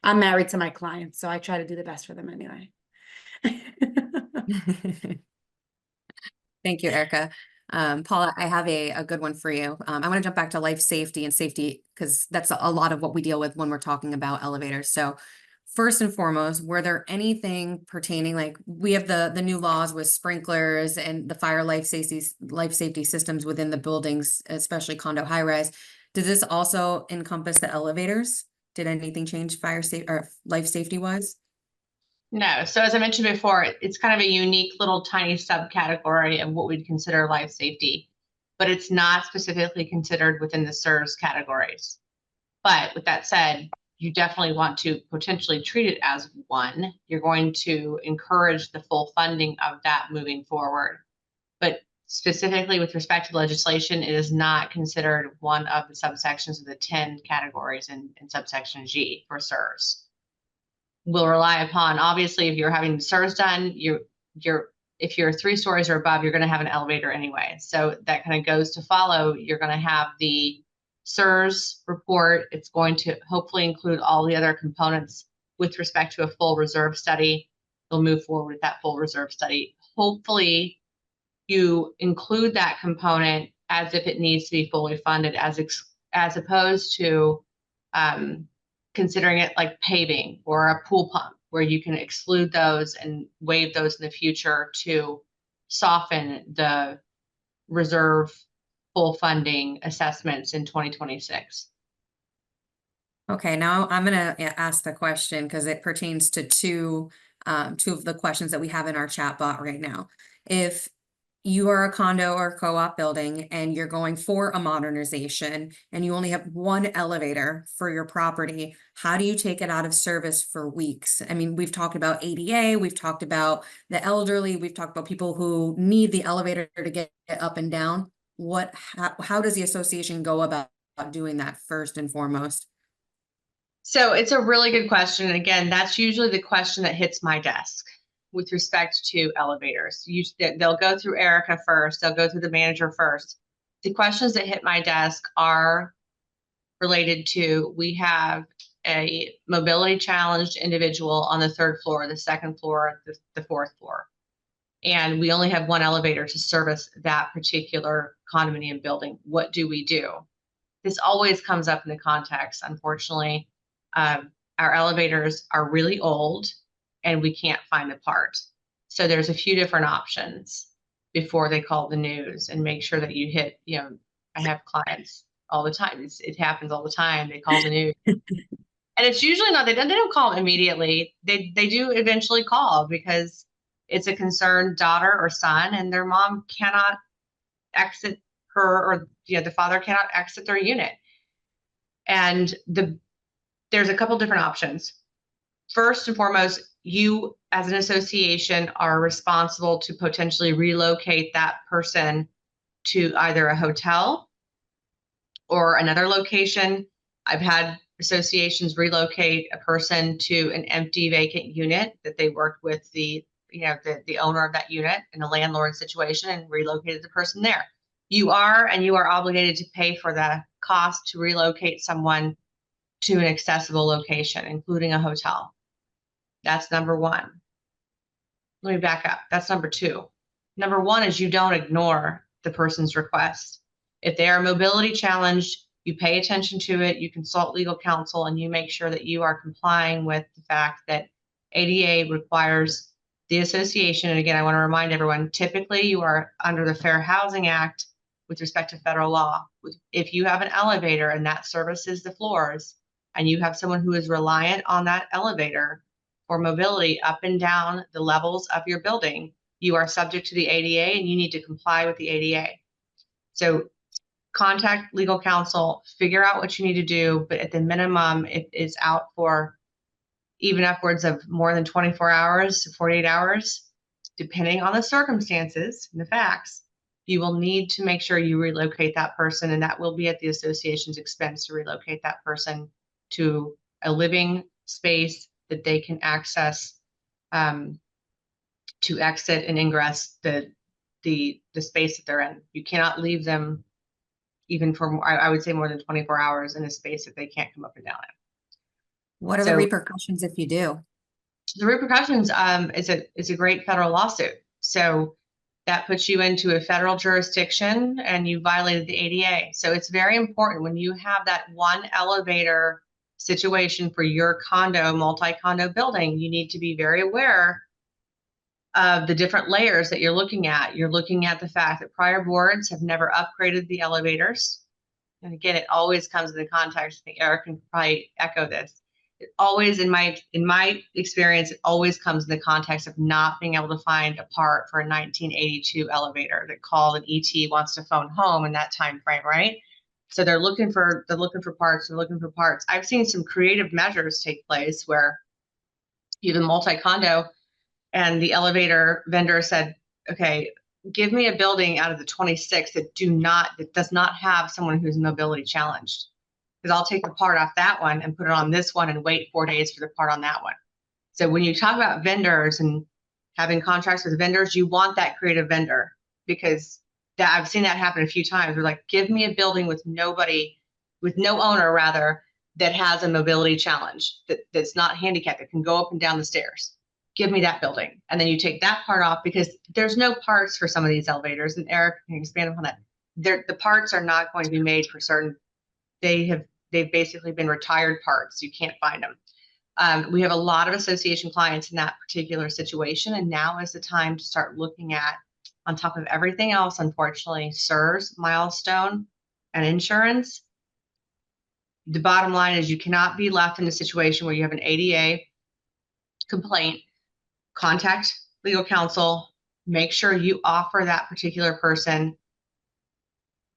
I'm married to my clients, so I try to do the best for them anyway. Thank you, Erica. Paula, I have a good one for you. I want to jump back to life safety and safety because that's a lot of what we deal with when we're talking about elevators. So first and foremost, were there anything pertaining, like we have the new laws with sprinklers and the fire life safety systems within the buildings, especially condo high rise. Does this also encompass the elevators? Did anything change fire safety or life safety wise? No. So as I mentioned before, it's kind of a unique little tiny subcategory of what we'd consider life safety, but it's not specifically considered within the SIRS categories. But with that said, you definitely want to potentially treat it as one. You're going to encourage the full funding of that moving forward. But specifically with respect to legislation, it is not considered one of the subsections of the 10 categories in subsection G for SIRS. We'll rely upon, obviously, if you're having SIRS done, if you're 3 stories or above, you're going to have an elevator anyway. So that kind of goes to follow. You're going to have the SIRS report. It's going to hopefully include all the other components with respect to a full reserve study. You'll move forward with that full reserve study. Hopefully, you include that component as if it needs to be fully funded, as opposed to considering it like paving or a pool pump, where you can exclude those and waive those in the future to soften the reserve full funding assessments in 2026. Okay, now I'm going to ask the question because it pertains to two of the questions that we have in our chat bot right now. If you are a condo or co-op building and you're going for a modernization and you only have one elevator for your property, how do you take it out of service for weeks? I mean, we've talked about ADA, we've talked about the elderly, we've talked about people who need the elevator to get up and down. How does the association go about doing that first and foremost? So it's a really good question. And again, that's usually the question that hits my desk with respect to elevators. They'll go through Erica first, they'll go through the manager first. The questions that hit my desk are related to, we have a mobility challenged individual on the 3rd floor, the 2nd floor, the 4th floor. And we only have one elevator to service that particular condominium building. What do we do? This always comes up in the context. Unfortunately, our elevators are really old and we can't find a part. So there's a few different options before they call the news, and make sure that you hit, I have clients all the time. It happens all the time. They call the news. And it's usually not, they don't call immediately. They do eventually call because it's a concerned daughter or son, and their mom cannot exit her, or the father cannot exit their unit. And there's a couple different options. First and foremost, you as an association are responsible to potentially relocate that person to either a hotel or another location. I've had associations relocate a person to an empty vacant unit that they worked with the owner of that unit in a landlord situation and relocated the person there. You are obligated to pay for the cost to relocate someone to an accessible location, including a hotel. That's number one. Let me back up. That's number two. Number one is you don't ignore the person's request. If they are mobility challenged, you pay attention to it, you consult legal counsel, and you make sure that you are complying with the fact that ADA requires the association. And again, I want to remind everyone, typically you are under the Fair Housing Act with respect to federal law. If you have an elevator and that services the floors, and you have someone who is reliant on that elevator for mobility up and down the levels of your building, you are subject to the ADA and you need to comply with the ADA. So contact legal counsel, figure out what you need to do, but at the minimum, it is out for even upwards of more than 24 hours to 48 hours, depending on the circumstances and the facts. You will need to make sure you relocate that person, and that will be at the association's expense to relocate that person to a living space that they can access to exit and ingress the space that they're in. You cannot leave them even for, I would say, more than 24 hours in a space that they can't come up and down in. What are the repercussions if you do? The repercussions is a great federal lawsuit. So that puts you into a federal jurisdiction and you violated the ADA. So it's very important when you have that one elevator situation for your condo, multi-condo building, you need to be very aware of the different layers that you're looking at. You're looking at the fact that prior boards have never upgraded the elevators. And again, it always comes in the context, I think Eric can probably echo this. It always, in my experience, it always comes in the context of not being able to find a part for a 1982 elevator that called an ET wants to phone home in that time frame, right? So they're looking for parts. I've seen some creative measures take place where you have a multi-condo and the elevator vendor said, okay, give me a building out of the 26 that does not have someone who's mobility challenged. Because I'll take the part off that one and put it on this one and wait 4 days for the part on that one. So when you talk about vendors and having contracts with vendors, you want that creative vendor, because I've seen that happen a few times. We're like, give me a building with no owner rather, that has a mobility challenge, that's not handicapped, that can go up and down the stairs. Give me that building. And then you take that part off, because there's no parts for some of these elevators. And Eric can expand upon that. The parts are not going to be made for certain. They've basically been retired parts. You can't find them. We have a lot of association clients in that particular situation. And now is the time to start looking at, on top of everything else, unfortunately, CSRS, milestone, and insurance. The bottom line is you cannot be left in a situation where you have an ADA complaint. Contact legal counsel. Make sure you offer that particular person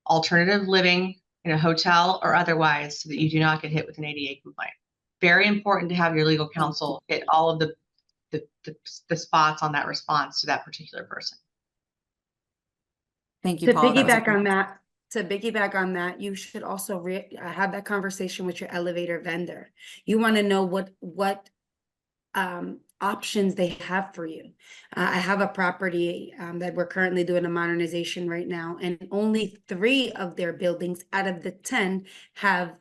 alternative living in a hotel or otherwise, so that you do not get hit with an ADA complaint. Very important to have your legal counsel hit all of the spots on that response to that particular person. Thank you, Paula. To piggyback on that, you should also have that conversation with your elevator vendor. You want to know what options they have for you. I have a property that we're currently doing a modernization right now, and only 3 of their buildings out of the 10 have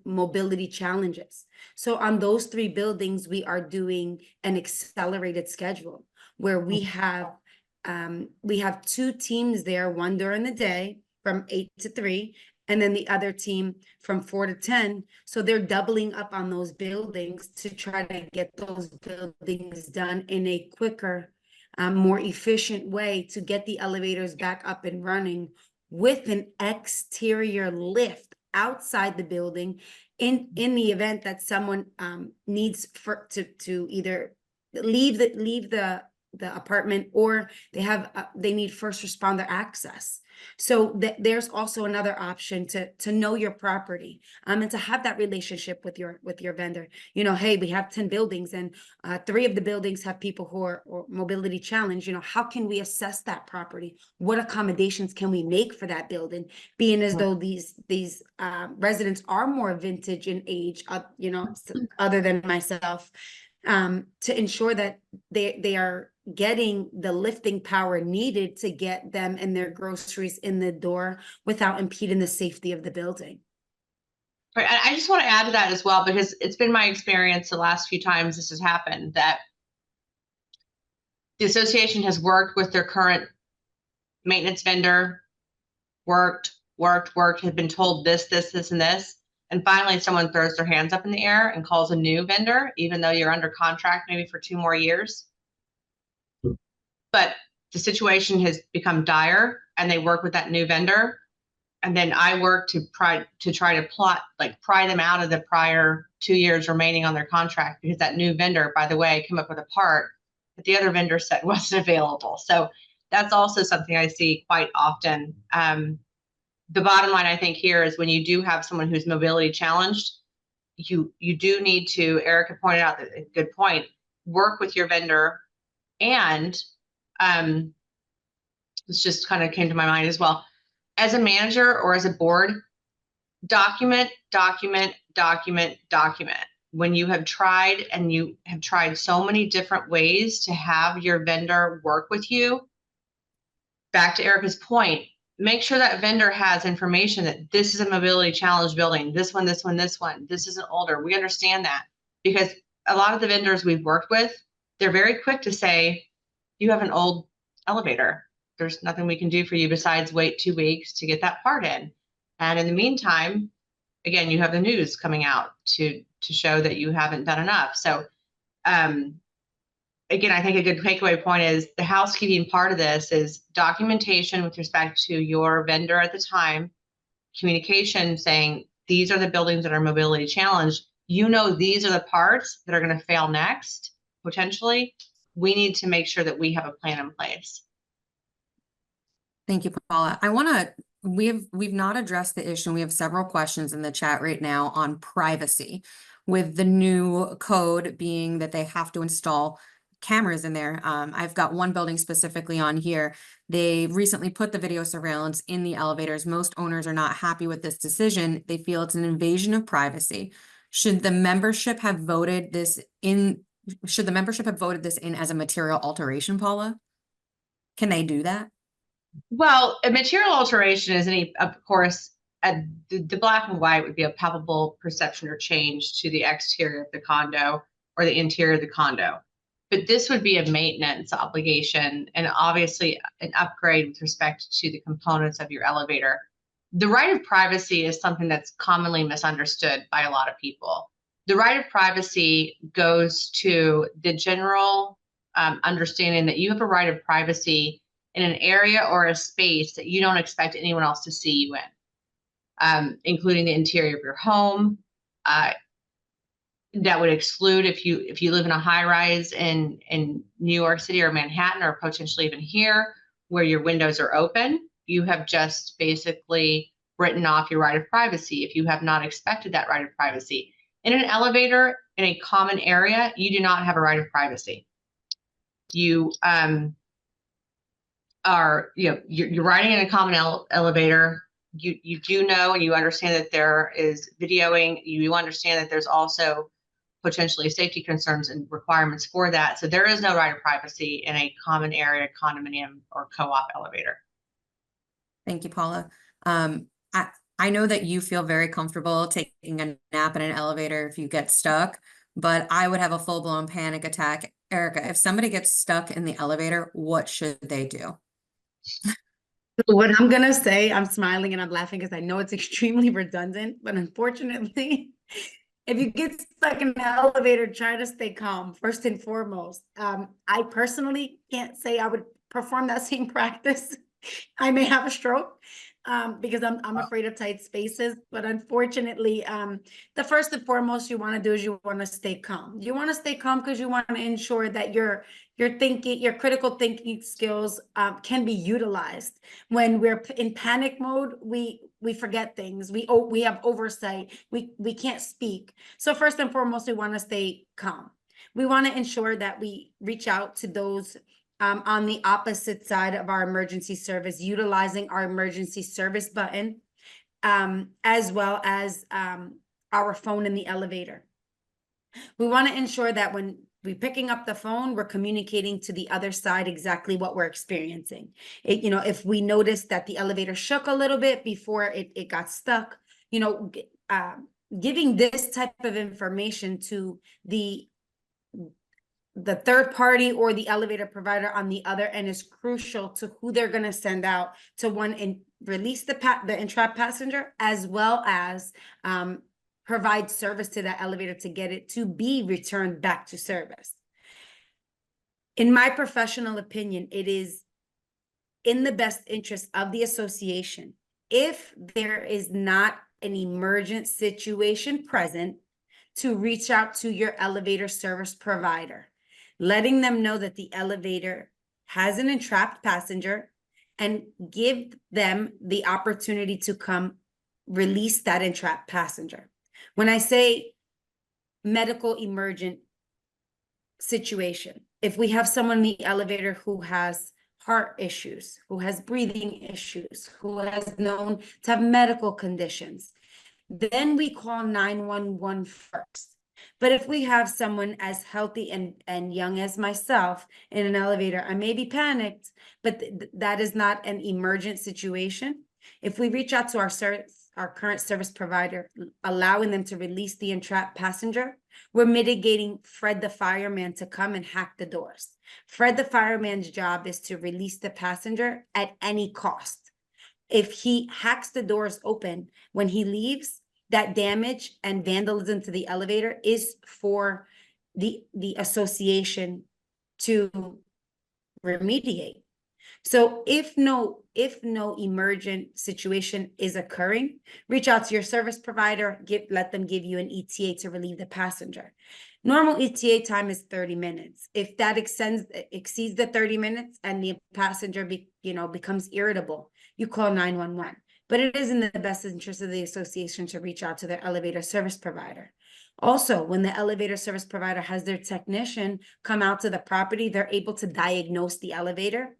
mobility challenges. So on those 3 buildings, we are doing an accelerated schedule where we have 2 teams there, one during the day from 8 to 3, and then the other team from 4 to 10. So they're doubling up on those buildings to try to get those buildings done in a quicker more efficient way to get the elevators back up and running with an exterior lift outside the building in the event that someone needs to either leave the apartment, or they need first responder access. So there's also another option to know your property, and to have that relationship with your vendor. You know, hey, we have 10 buildings, and 3 of the buildings have people who are or mobility challenged. You know, how can we assess that property? What accommodations can we make for that building? Being as though these residents are more vintage in age, you know, other than myself, to ensure that they are getting the lifting power needed to get them and their groceries in the door without impeding the safety of the building. Right. I just want to add to that as well, because it's been my experience the last few times this has happened, that the association has worked with their current maintenance vendor, worked, had been told this, and this. And finally, someone throws their hands up in the air and calls a new vendor, even though you're under contract maybe for 2 more years. But the situation has become dire, and they work with that new vendor. And then I work to try to pry them out of the prior 2 years remaining on their contract, because that new vendor, by the way, came up with a part that the other vendor said wasn't available. So that's also something I see quite often. The bottom line, I think, here is when you do have someone who's mobility challenged, you do need to, Erica pointed out that a good point, work with your vendor. And this just kind of came to my mind as well. As a manager or as a board, document. When you have tried, and you have tried so many different ways to have your vendor work with you, back to Erica's point, make sure that vendor has information that this is a mobility challenged building, this one, this isn't older. We understand that, because a lot of the vendors we've worked with, they're very quick to say, you have an old elevator. There's nothing we can do for you besides wait 2 weeks to get that part in. And in the meantime, again, you have the news coming out to show that you haven't done enough. So again, I think a good takeaway point is the housekeeping part of this is documentation with respect to your vendor at the time, communication saying, these are the buildings that are mobility challenged. You know, these are the parts that are going to fail next, potentially. We need to make sure that we have a plan in place. Thank you, Paula. We've not addressed the issue. We have several questions in the chat right now on privacy, with the new code being that they have to install cameras in there. I've got one building specifically on here. They recently put the video surveillance in the elevators. Most owners are not happy with this decision. They feel it's an invasion of privacy. Should the membership have voted this in as a material alteration, Paula? Can they do that? Well, a material alteration is of course, the black and white would be a palpable perception or change to the exterior of the condo or the interior of the condo. But this would be a maintenance obligation, and obviously an upgrade with respect to the components of your elevator. The right of privacy is something that's commonly misunderstood by a lot of people. The right of privacy goes to the general understanding that you have a right of privacy in an area or a space that you don't expect anyone else to see you in, including the interior of your home. That would exclude if you live in a high rise in New York City or Manhattan, or potentially even here, where your windows are open. You have just basically written off your right of privacy if you have not expected that right of privacy. In an elevator, in a common area, you do not have a right of privacy. You you're riding in a common elevator. You do know, and you understand that there is videoing. You understand that there's also potentially safety concerns and requirements for that. So there is no right of privacy in a common area, condominium, or co-op elevator. Thank you, Paula. I know that you feel very comfortable taking a nap in an elevator if you get stuck, but I would have a full-blown panic attack. Erica, if somebody gets stuck in the elevator, what should they do? What I'm going to say, I'm smiling and I'm laughing because I know it's extremely redundant, but unfortunately, If you get stuck in the elevator, try to stay calm, first and foremost. I personally can't say I would perform that same practice. I may have a stroke because I'm afraid of tight spaces. But unfortunately, the first and foremost you want to do is you want to stay calm. You want to stay calm because you want to ensure that your thinking, your critical thinking skills can be utilized. When we're in panic mode, we forget things. We have oversight. We can't speak. So first and foremost, we want to stay calm. We want to ensure that we reach out to those on the opposite side of our emergency service, utilizing our emergency service button, as well as our phone in the elevator. We want to ensure that when we're picking up the phone, we're communicating to the other side exactly what we're experiencing. If we notice that the elevator shook a little bit before it got stuck, giving this type of information to the third party or the elevator provider on the other end is crucial to who they're going to send out to release the entrapped passenger, as well as provide service to that elevator to get it to be returned back to service. In my professional opinion, it is in the best interest of the association, if there is not an emergent situation present, to reach out to your elevator service provider, letting them know that the elevator has an entrapped passenger and give them the opportunity to come release that entrapped passenger. When I say medical emergent situation, if we have someone in the elevator who has heart issues, who has breathing issues, who has known to have medical conditions, then we call 911 first. But if we have someone as healthy and young as myself in an elevator, I may be panicked, but that is not an emergent situation. If we reach out to our current service provider, allowing them to release the entrapped passenger, we're mitigating Fred the fireman to come and hack the doors. Fred the fireman's job is to release the passenger at any cost. If he hacks the doors open when he leaves, that damage and vandalism to the elevator is for the association to remediate. So if no emergent situation is occurring, reach out to your service provider, let them give you an ETA to relieve the passenger. Normal ETA time is 30 minutes. If that exceeds the 30 minutes and the passenger becomes irritable, you call 911. But it is in the best interest of the association to reach out to their elevator service provider. Also, when the elevator service provider has their technician come out to the property, they're able to diagnose the elevator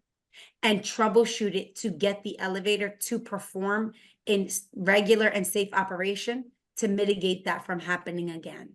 and troubleshoot it to get the elevator to perform in regular and safe operation to mitigate that from happening again.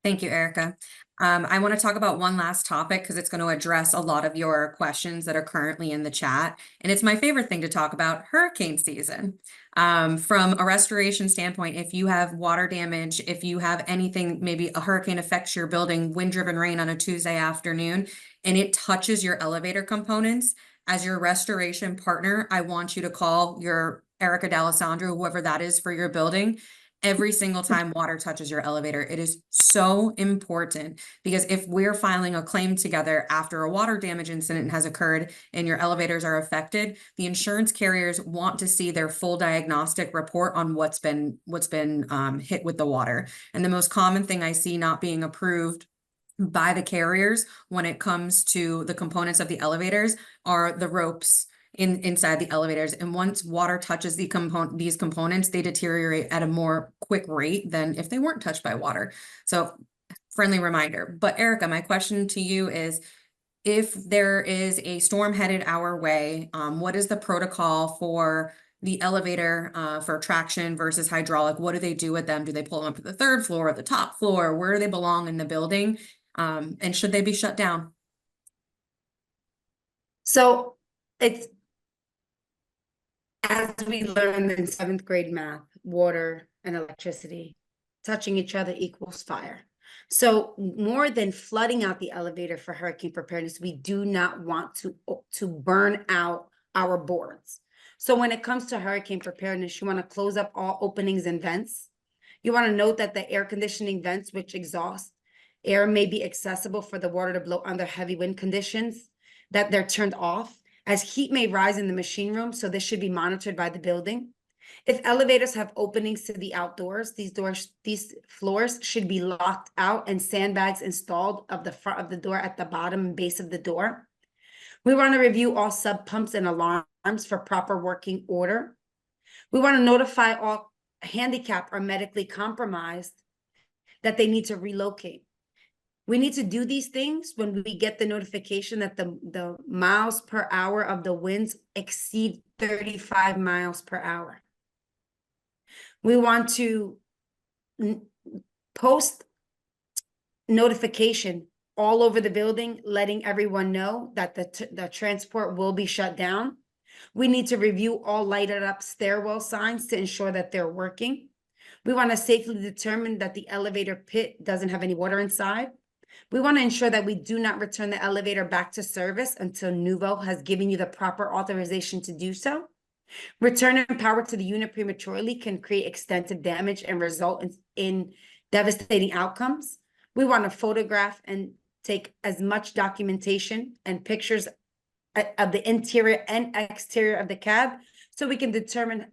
Thank you, Erica. I want to talk about one last topic because it's going to address a lot of your questions that are currently in the chat. And it's my favorite thing to talk about, hurricane season. From a restoration standpoint, if you have water damage, if you have anything, maybe a hurricane affects your building, wind-driven rain on a Tuesday afternoon, and it touches your elevator components, as your restoration partner, I want you to call your Erica Dalesandro, whoever that is for your building, every single time water touches your elevator. It is so important because if we're filing a claim together after a water damage incident has occurred and your elevators are affected, the insurance carriers want to see their full diagnostic report on what's been hit with the water. And the most common thing I see not being approved by the carriers when it comes to the components of the elevators are the ropes inside the elevators. And once water touches these components, they deteriorate at a more quick rate than if they weren't touched by water. So friendly reminder. But Erica, my question to you is, if there is a storm headed our way, what is the protocol for the elevator for traction versus hydraulic? What do they do with them? Do they pull them up to the third floor or the top floor? Where do they belong in the building? And should they be shut down? So it's, as we learned in 7th grade math, water and electricity touching each other equals fire. So more than flooding out the elevator for hurricane preparedness, we do not want to burn out our boards. So when it comes to hurricane preparedness, you want to close up all openings and vents. You want to note that the air conditioning vents, which exhaust air, may be accessible for the water to blow under heavy wind conditions, that they're turned off, as heat may rise in the machine room, so this should be monitored by the building. If elevators have openings to the outdoors, these floors should be locked out and sandbags installed of the front of the door at the bottom and base of the door. We want to review all sub pumps and alarms for proper working order. We want to notify all handicapped or medically compromised that they need to relocate. We need to do these things when we get the notification that the miles per hour of the winds exceed 35 miles per hour. We want to post notification all over the building, letting everyone know that the transport will be shut down. We need to review all lighted up stairwell signs to ensure that they're working. We want to safely determine that the elevator pit doesn't have any water inside. We want to ensure that we do not return the elevator back to service until Nouveau has given you the proper authorization to do so. Returning power to the unit prematurely can create extensive damage and result in devastating outcomes. We want to photograph and take as much documentation and pictures of the interior and exterior of the cab so we can determine,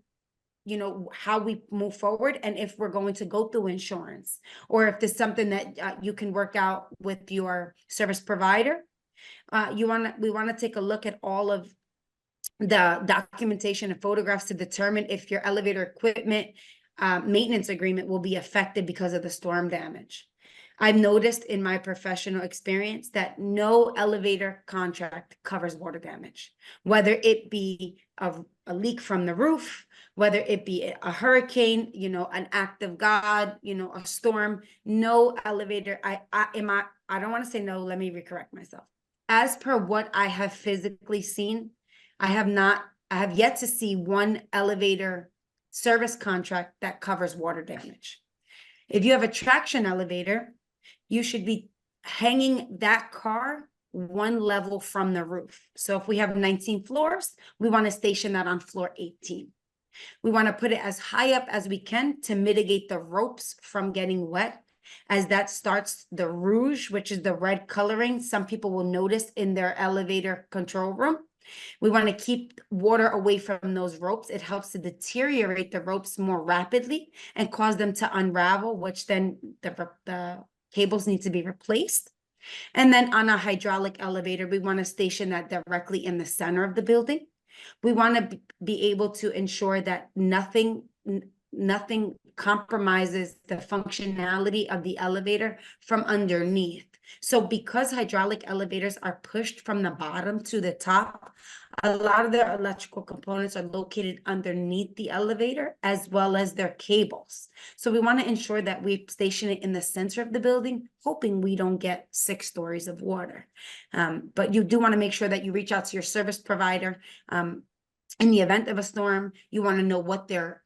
you know, how we move forward and if we're going to go through insurance or if there's something that you can work out with your service provider. We want to take a look at all of the documentation and photographs to determine if your elevator equipment maintenance agreement will be affected because of the storm damage. I've noticed in my professional experience that no elevator contract covers water damage, whether it be a leak from the roof, whether it be a hurricane, you know, an act of God, you know, a storm. No elevator. I don't want to say no. Let me recorrect myself. As per what I have physically seen, I have yet to see one elevator service contract that covers water damage. If you have a traction elevator, you should be hanging that car one level from the roof. So if we have 19 floors, we want to station that on floor 18. We want to put it as high up as we can to mitigate the ropes from getting wet, as that starts the rouge, which is the red coloring some people will notice in their elevator control room. We want to keep water away from those ropes. It helps to deteriorate the ropes more rapidly and cause them to unravel, which then the cables need to be replaced. And then on a hydraulic elevator, we want to station that directly in the center of the building. We want to be able to ensure that nothing compromises the functionality of the elevator from underneath. So because hydraulic elevators are pushed from the bottom to the top, a lot of their electrical components are located underneath the elevator as well as their cables. So we want to ensure that we station it in the center of the building, hoping we don't get 6 stories of water. But you do want to make sure that you reach out to your service provider. In the event of a storm, you want to know what their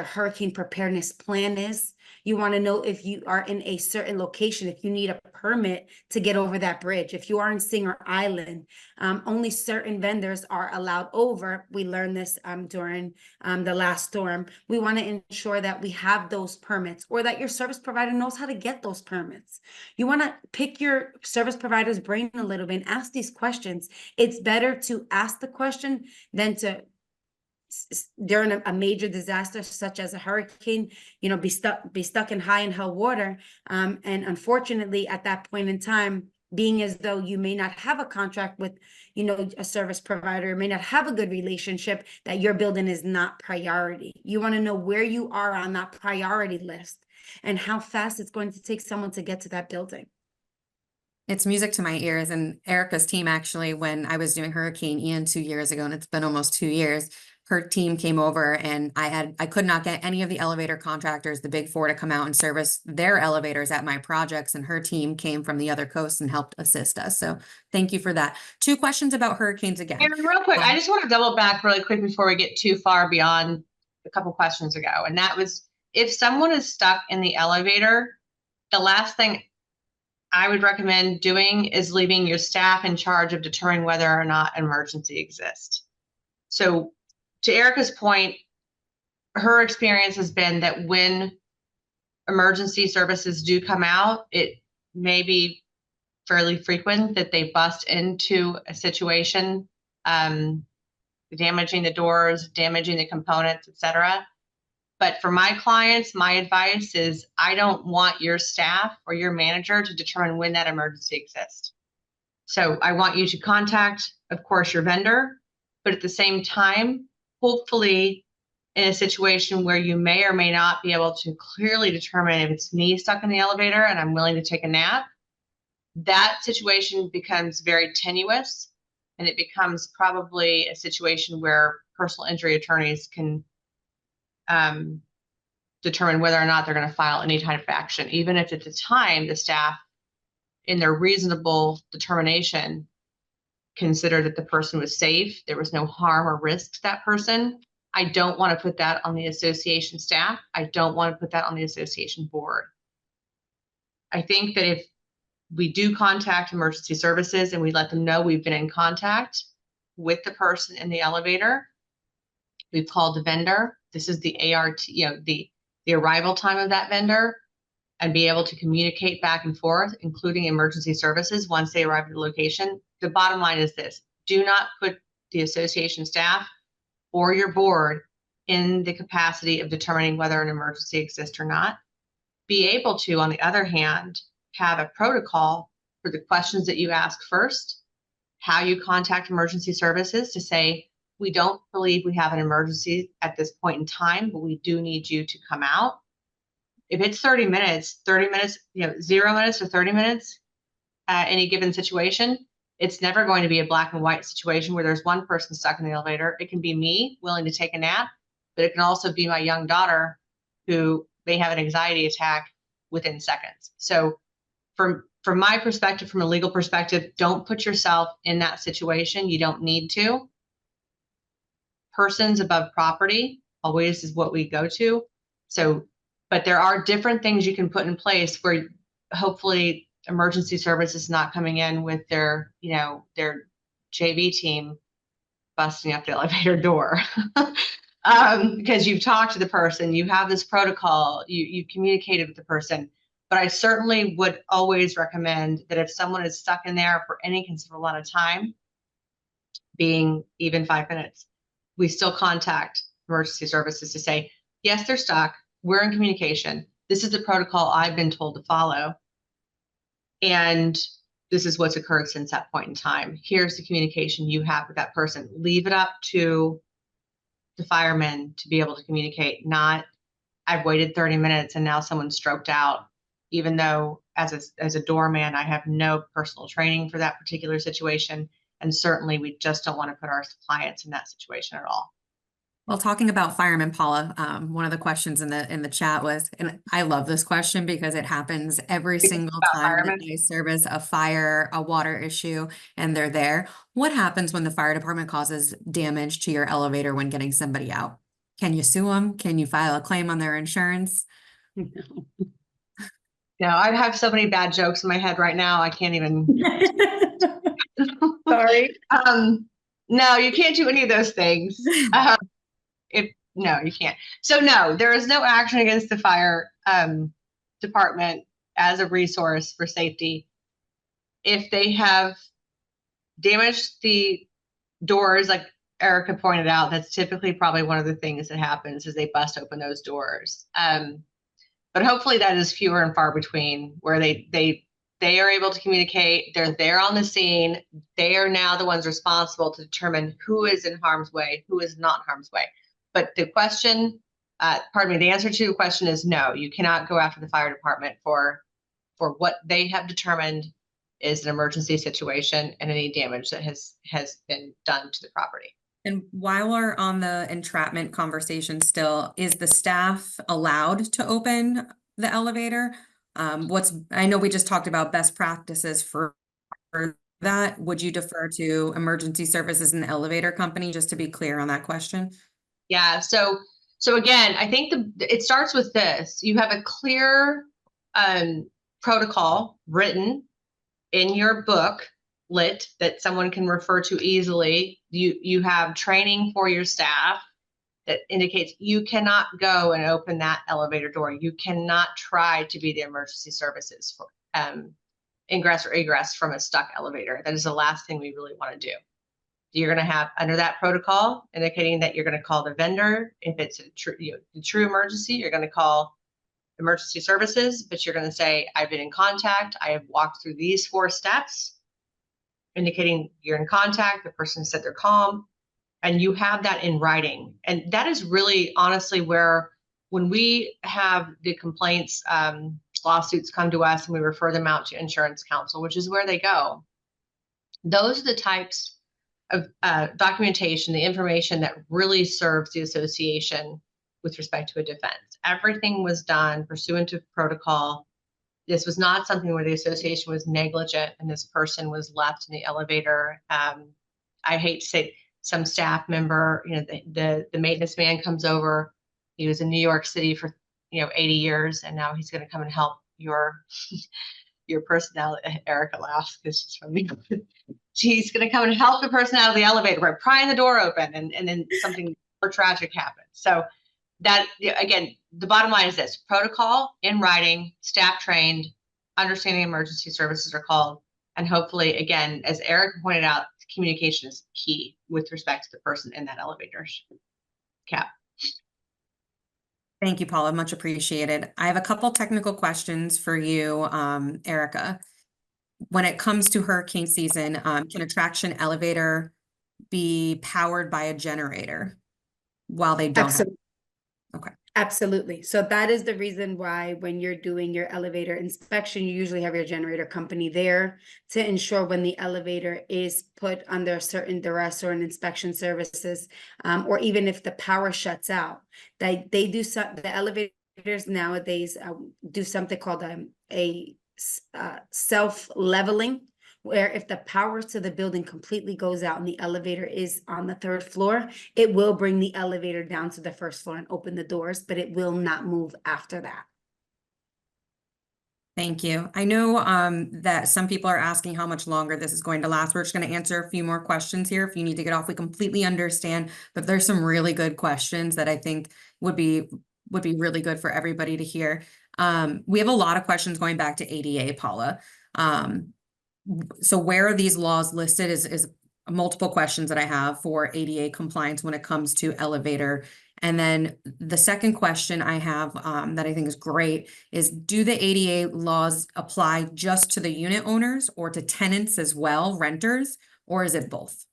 hurricane preparedness plan is. You want to know if you are in a certain location, if you need a permit to get over that bridge. If you are in Singer Island, only certain vendors are allowed over. We learned this during the last storm. We want to ensure that we have those permits, or that your service provider knows how to get those permits. You want to pick your service provider's brain a little bit and ask these questions. It's better to ask the question than to, during a major disaster such as a hurricane, you know, be stuck in high and hell water. And unfortunately, at that point in time, being as though you may not have a contract with, you know, a service provider, may not have a good relationship, that your building is not priority. You want to know where you are on that priority list and how fast it's going to take someone to get to that building. It's music to my ears. And Erica's team, actually, when I was doing Hurricane Ian 2 years ago, and it's been almost 2 years, her team came over and I could not get any of the elevator contractors, the big 4, to come out and service their elevators at my projects. And her team came from the other coast and helped assist us. So thank you for that. 2 questions about hurricanes again. Erin, real quick, I just want to double back really quick before we get too far beyond a couple questions ago. And that was, if someone is stuck in the elevator, the last thing I would recommend doing is leaving your staff in charge of determining whether or not an emergency exists. So to Erica's point, her experience has been that when emergency services do come out, it may be fairly frequent that they bust into a situation, damaging the doors, damaging the components, etc. But for my clients, my advice is I don't want your staff or your manager to determine when that emergency exists. So I want you to contact, of course, your vendor, but at the same time, hopefully in a situation where you may or may not be able to clearly determine if it's me stuck in the elevator and I'm willing to take a nap, that situation becomes very tenuous, and it becomes probably a situation where personal injury attorneys can determine whether or not they're going to file any type of action, even if at the time the staff, in their reasonable determination, consider that the person was safe, there was no harm or risk to that person. I don't want to put that on the association staff. I don't want to put that on the association board. I think that if we do contact emergency services and we let them know we've been in contact with the person in the elevator, we've called the vendor, this is the ART, the arrival time of that vendor, and be able to communicate back and forth, including emergency services once they arrive at the location. The bottom line is this: do not put the association staff or your board in the capacity of determining whether an emergency exists or not. Be able to, on the other hand, have a protocol for the questions that you ask first, how you contact emergency services to say, we don't believe we have an emergency at this point in time, but we do need you to come out. If it's 30 minutes, 0 minutes or 30 minutes at any given situation, it's never going to be a black and white situation where there's one person stuck in the elevator. It can be me willing to take a nap, but it can also be my young daughter who may have an anxiety attack within seconds. So from my perspective, from a legal perspective, don't put yourself in that situation. You don't need to. Persons above property always is what we go to. So, but there are different things you can put in place where hopefully emergency service is not coming in with their JV team busting up the elevator door. Because you've talked to the person, you have this protocol, you communicated with the person. But I certainly would always recommend that if someone is stuck in there for any considerable amount of time, being even 5 minutes, we still contact emergency services to say, yes, they're stuck. We're in communication. This is the protocol I've been told to follow. And this is what's occurred since that point in time. Here's the communication you have with that person. Leave it up to the firemen to be able to communicate, not I've waited 30 minutes and now someone's stroked out, even though as a doorman, I have no personal training for that particular situation. And certainly we just don't want to put our clients in that situation at all. Well, talking about firemen, Paula, one of the questions in the chat was, and I love this question because it happens every single time that they service a fire, a water issue, and they're there. What happens when the fire department causes damage to your elevator when getting somebody out? Can you sue them? Can you file a claim on their insurance? No, I have so many bad jokes in my head right now. I can't even. Sorry. No, you can't do any of those things. No, you can't. So no, there is no action against the fire department as a resource for safety. If they have damaged the doors, like Erica pointed out, that's typically probably one of the things that happens is they bust open those doors. But hopefully that is fewer and far between, where they are able to communicate. They're there on the scene. They are now the ones responsible to determine who is in harm's way, who is not harm's way. But the question, the answer to the question is no, you cannot go after the fire department for what they have determined is an emergency situation and any damage that has been done to the property. And while we're on the entrapment conversation still, is the staff allowed to open the elevator? I know we just talked about best practices for that. Would you defer to emergency services and the elevator company, just to be clear on that question? Yeah, so again, I think it starts with this. You have a clear protocol written in your book, that someone can refer to easily. You have training for your staff. that indicates you cannot go and open that elevator door. You cannot try to be the emergency services for ingress or egress from a stuck elevator. That is the last thing we really want to do. You're going to have under that protocol indicating that you're going to call the vendor. If it's a true emergency, you're going to call emergency services, but you're going to say, I've been in contact. I have walked through these 4 steps, indicating you're in contact. The person said they're calm, and you have that in writing. And that is really honestly where, when we have the complaints, lawsuits come to us and we refer them out to insurance counsel, which is where they go. Those are the types of documentation, the information that really serves the association with respect to a defense. Everything was done pursuant to protocol. This was not something where the association was negligent and this person was left in the elevator. I hate to say, some staff member, the maintenance man comes over. He was in New York City for 80 years, and now he's going to come and help your personnel. Erica laughs because she's from New York. She's going to come and help the person out of the elevator by prying the door open, and then something more tragic happens. So that, again, the bottom line is this: protocol in writing, staff trained, understanding emergency services are called, and hopefully, again, as Erica pointed out, communication is key with respect to the person in that elevator cab. Thank you, Paula. Much appreciated. I have a couple technical questions for you, Erica. When it comes to hurricane season, can a traction elevator be powered by a generator while they don't have? Okay. Absolutely. So that is the reason why when you're doing your elevator inspection, you usually have your generator company there to ensure when the elevator is put under certain duress or an inspection services, or even if the power shuts out, that they do the elevators nowadays do something called a self-leveling, where if the power to the building completely goes out and the elevator is on the 3rd floor, it will bring the elevator down to the 1st floor and open the doors, but it will not move after that. Thank you. I know that some people are asking how much longer this is going to last. We're just going to answer a few more questions here. If you need to get off, we completely understand, but there's some really good questions that I think would be really good for everybody to hear. We have a lot of questions going back to ADA, Paula. So where are these laws listed is multiple questions that I have for ADA compliance when it comes to elevator. And then the second question I have that I think is great is, do the ADA laws apply just to the unit owners or to tenants as well, renters, or is it both?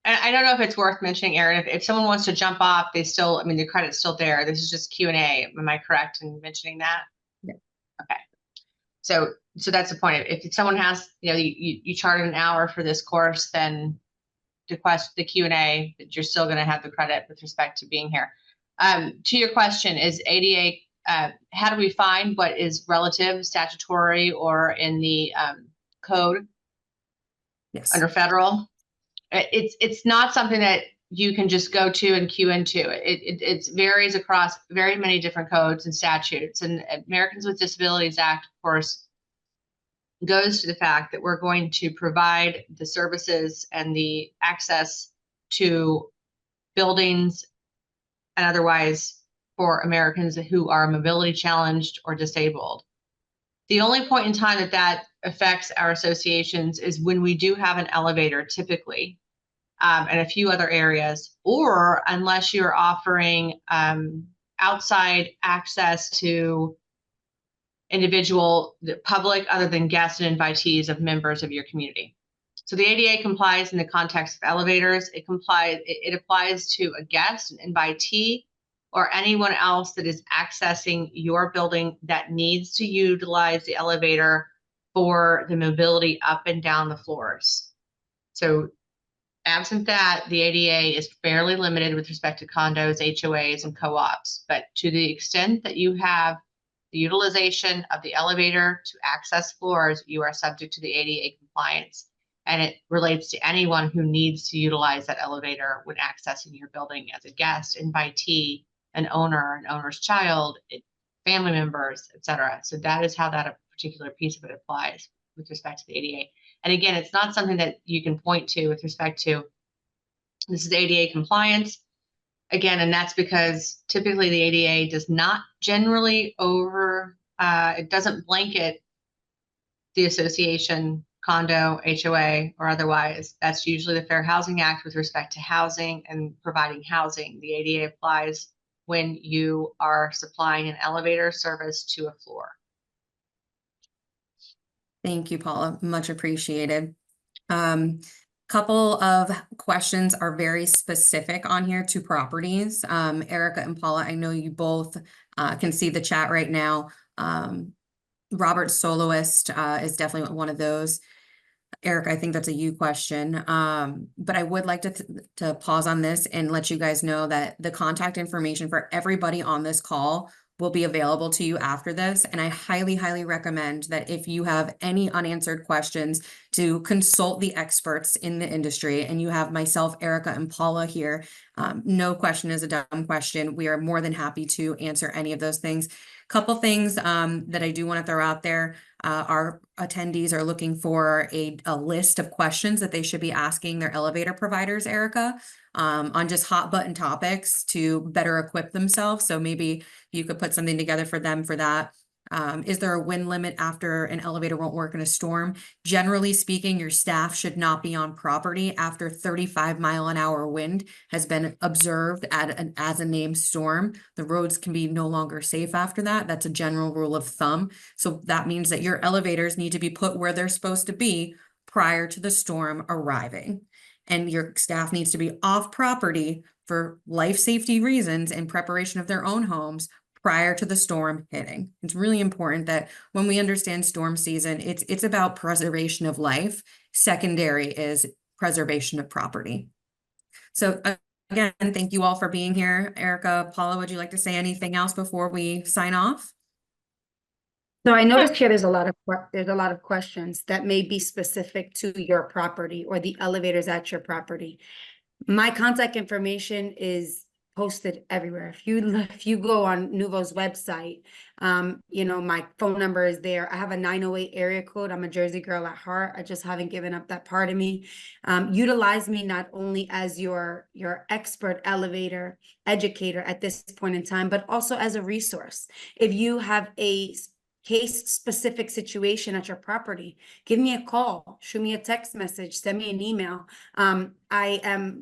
I don't know if it's worth mentioning, Erin, if someone wants to jump off, they still, the credit's still there. This is just Q&A. Am I correct in mentioning that? Yeah. Okay. So that's the point. If someone has, you charge an hour for this course, then the Q&A, that you're still going to have the credit with respect to being here. To your question, is ADA, how do we find what is relative, statutory, or in the code? Yes. Under federal? It's not something that you can just go to and queue into. It varies across very many different codes and statutes. And Americans with Disabilities Act, of course, goes to the fact that we're going to provide the services and the access to buildings and otherwise for Americans who are mobility challenged or disabled. The only point in time that affects our associations is when we do have an elevator, typically, and a few other areas, or unless you're offering outside access to the public other than guests and invitees of members of your community. So the ADA complies in the context of elevators. It applies to a guest, an invitee, or anyone else that is accessing your building that needs to utilize the elevator for the mobility up and down the floors. So absent that, the ADA is fairly limited with respect to condos, HOAs, and co-ops. But to the extent that you have the utilization of the elevator to access floors, you are subject to the ADA compliance. And it relates to anyone who needs to utilize that elevator when accessing your building as a guest, invitee, an owner, an owner's child, family members, etc. So that is how that particular piece of it applies with respect to the ADA. And again, it's not something that you can point to with respect to, this is ADA compliance. Again, and that's because typically the ADA does not generally it doesn't blanket the association, condo, HOA, or otherwise. That's usually the Fair Housing Act with respect to housing and providing housing. The ADA applies when you are supplying an elevator service to a floor. Thank you, Paula. Much appreciated. Couple of questions are very specific on here to properties. Erica and Paula, I know you both can see the chat right now. Robert Soloist is definitely one of those. Eric, I think that's a you question. But I would like to pause on this and let you guys know that the contact information for everybody on this call will be available to you after this. And I highly, highly recommend that if you have any unanswered questions, to consult the experts in the industry. And you have myself, Erica, and Paula here. No question is a dumb question. We are more than happy to answer any of those things. Couple things that I do want to throw out there. Our attendees are looking for a list of questions that they should be asking their elevator providers, Erica, on just hot button topics to better equip themselves. So maybe you could put something together for them for that. Is there a wind limit after an elevator won't work in a storm? Generally speaking, your staff should not be on property after 35-mile-an-hour wind has been observed as a named storm. The roads can be no longer safe after that. That's a general rule of thumb. So that means that your elevators need to be put where they're supposed to be prior to the storm arriving. And your staff needs to be off property for life safety reasons in preparation of their own homes prior to the storm hitting. It's really important that when we understand storm season, it's about preservation of life. Secondary is preservation of property. So again, thank you all for being here. Erica, Paula, would you like to say anything else before we sign off? So I noticed here there's a lot of questions that may be specific to your property or the elevators at your property. My contact information is posted everywhere. If you go on Nouveau's website, my phone number is there. I have a 908 area code. I'm a Jersey girl at heart. I just haven't given up that part of me. Utilize me not only as your expert elevator educator at this point in time, but also as a resource. If you have a case-specific situation at your property, give me a call, shoot me a text message, send me an email.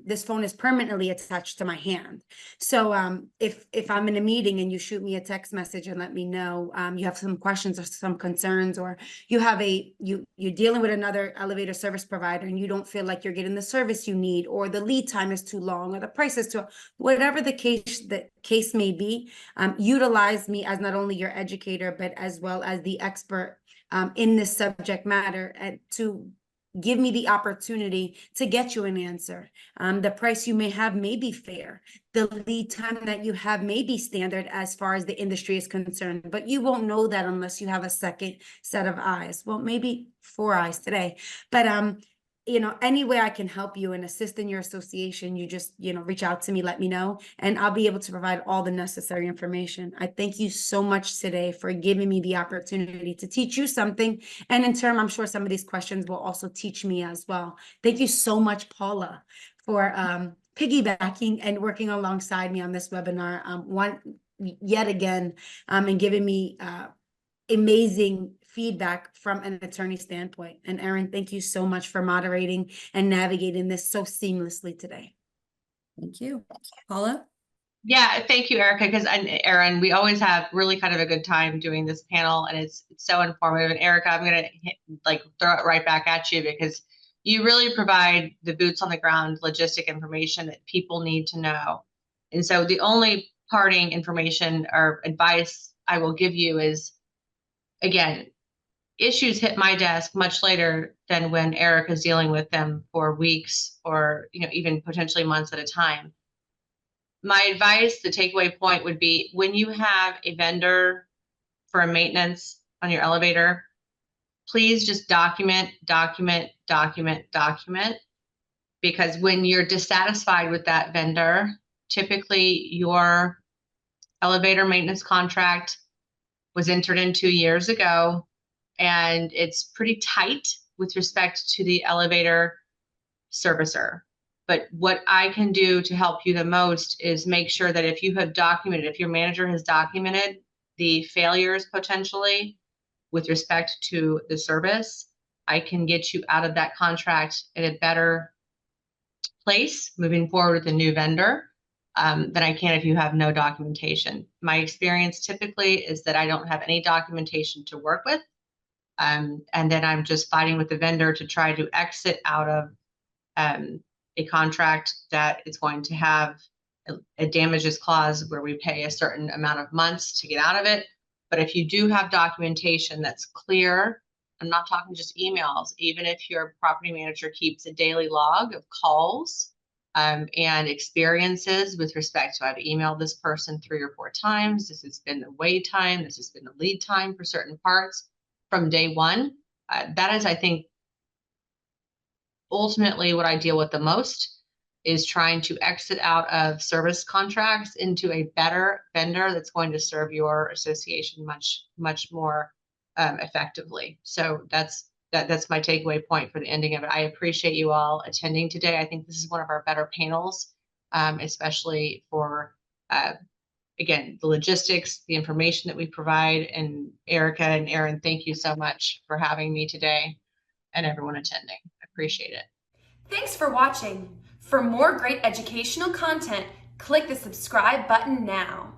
This phone is permanently attached to my hand. So if I'm in a meeting and you shoot me a text message and let me know you have some questions or some concerns, or you have you're dealing with another elevator service provider and you don't feel like you're getting the service you need, or the lead time is too long, or the price is too, whatever the case may be, utilize me as not only your educator, but as well as the expert in this subject matter, and to give me the opportunity to get you an answer. The price you may have may be fair. The lead time that you have may be standard as far as the industry is concerned, but you won't know that unless you have a second set of eyes. Well, maybe 4 eyes today, but any way I can help you and assist in your association, you just, reach out to me, let me know, and I'll be able to provide all the necessary information. I thank you so much today for giving me the opportunity to teach you something. And in turn, I'm sure some of these questions will also teach me as well. Thank you so much, Paula, for piggybacking and working alongside me on this webinar yet again, and giving me amazing feedback from an attorney standpoint. And Erin, thank you so much for moderating and navigating this so seamlessly today. Thank you. Paula? Yeah, thank you, Erica, because Erin, we always have really kind of a good time doing this panel, and it's so informative. And Erica, I'm going to throw it right back at you, because you really provide the boots on the ground logistic information that people need to know. And so the only parting information or advice I will give you is, again, issues hit my desk much later than when Erica's dealing with them for weeks or even potentially months at a time. My advice, the takeaway point would be, when you have a vendor for a maintenance on your elevator, please just document, because when you're dissatisfied with that vendor, typically your elevator maintenance contract was entered into years ago, and it's pretty tight with respect to the elevator servicer. But what I can do to help you the most is make sure that if you have documented, if your manager has documented the failures potentially with respect to the service, I can get you out of that contract in a better place moving forward with a new vendor than I can if you have no documentation. My experience typically is that I don't have any documentation to work with. And then I'm just fighting with the vendor to try to exit out of a contract that is going to have a damages clause where we pay a certain amount of months to get out of it. But if you do have documentation that's clear, I'm not talking just emails, even if your property manager keeps a daily log of calls and experiences with respect to I've emailed this person 3 or 4 times, this has been the wait time, this has been the lead time for certain parts from day one. That is, I think, ultimately what I deal with the most is trying to exit out of service contracts into a better vendor that's going to serve your association much more effectively. So that's my takeaway point for the ending of it. I appreciate you all attending today. I think this is one of our better panels, especially for again, the logistics, the information that we provide. And Erica and Erin, thank you so much for having me today and everyone attending. I appreciate it. Thanks for watching. For more great educational content, click the subscribe button now.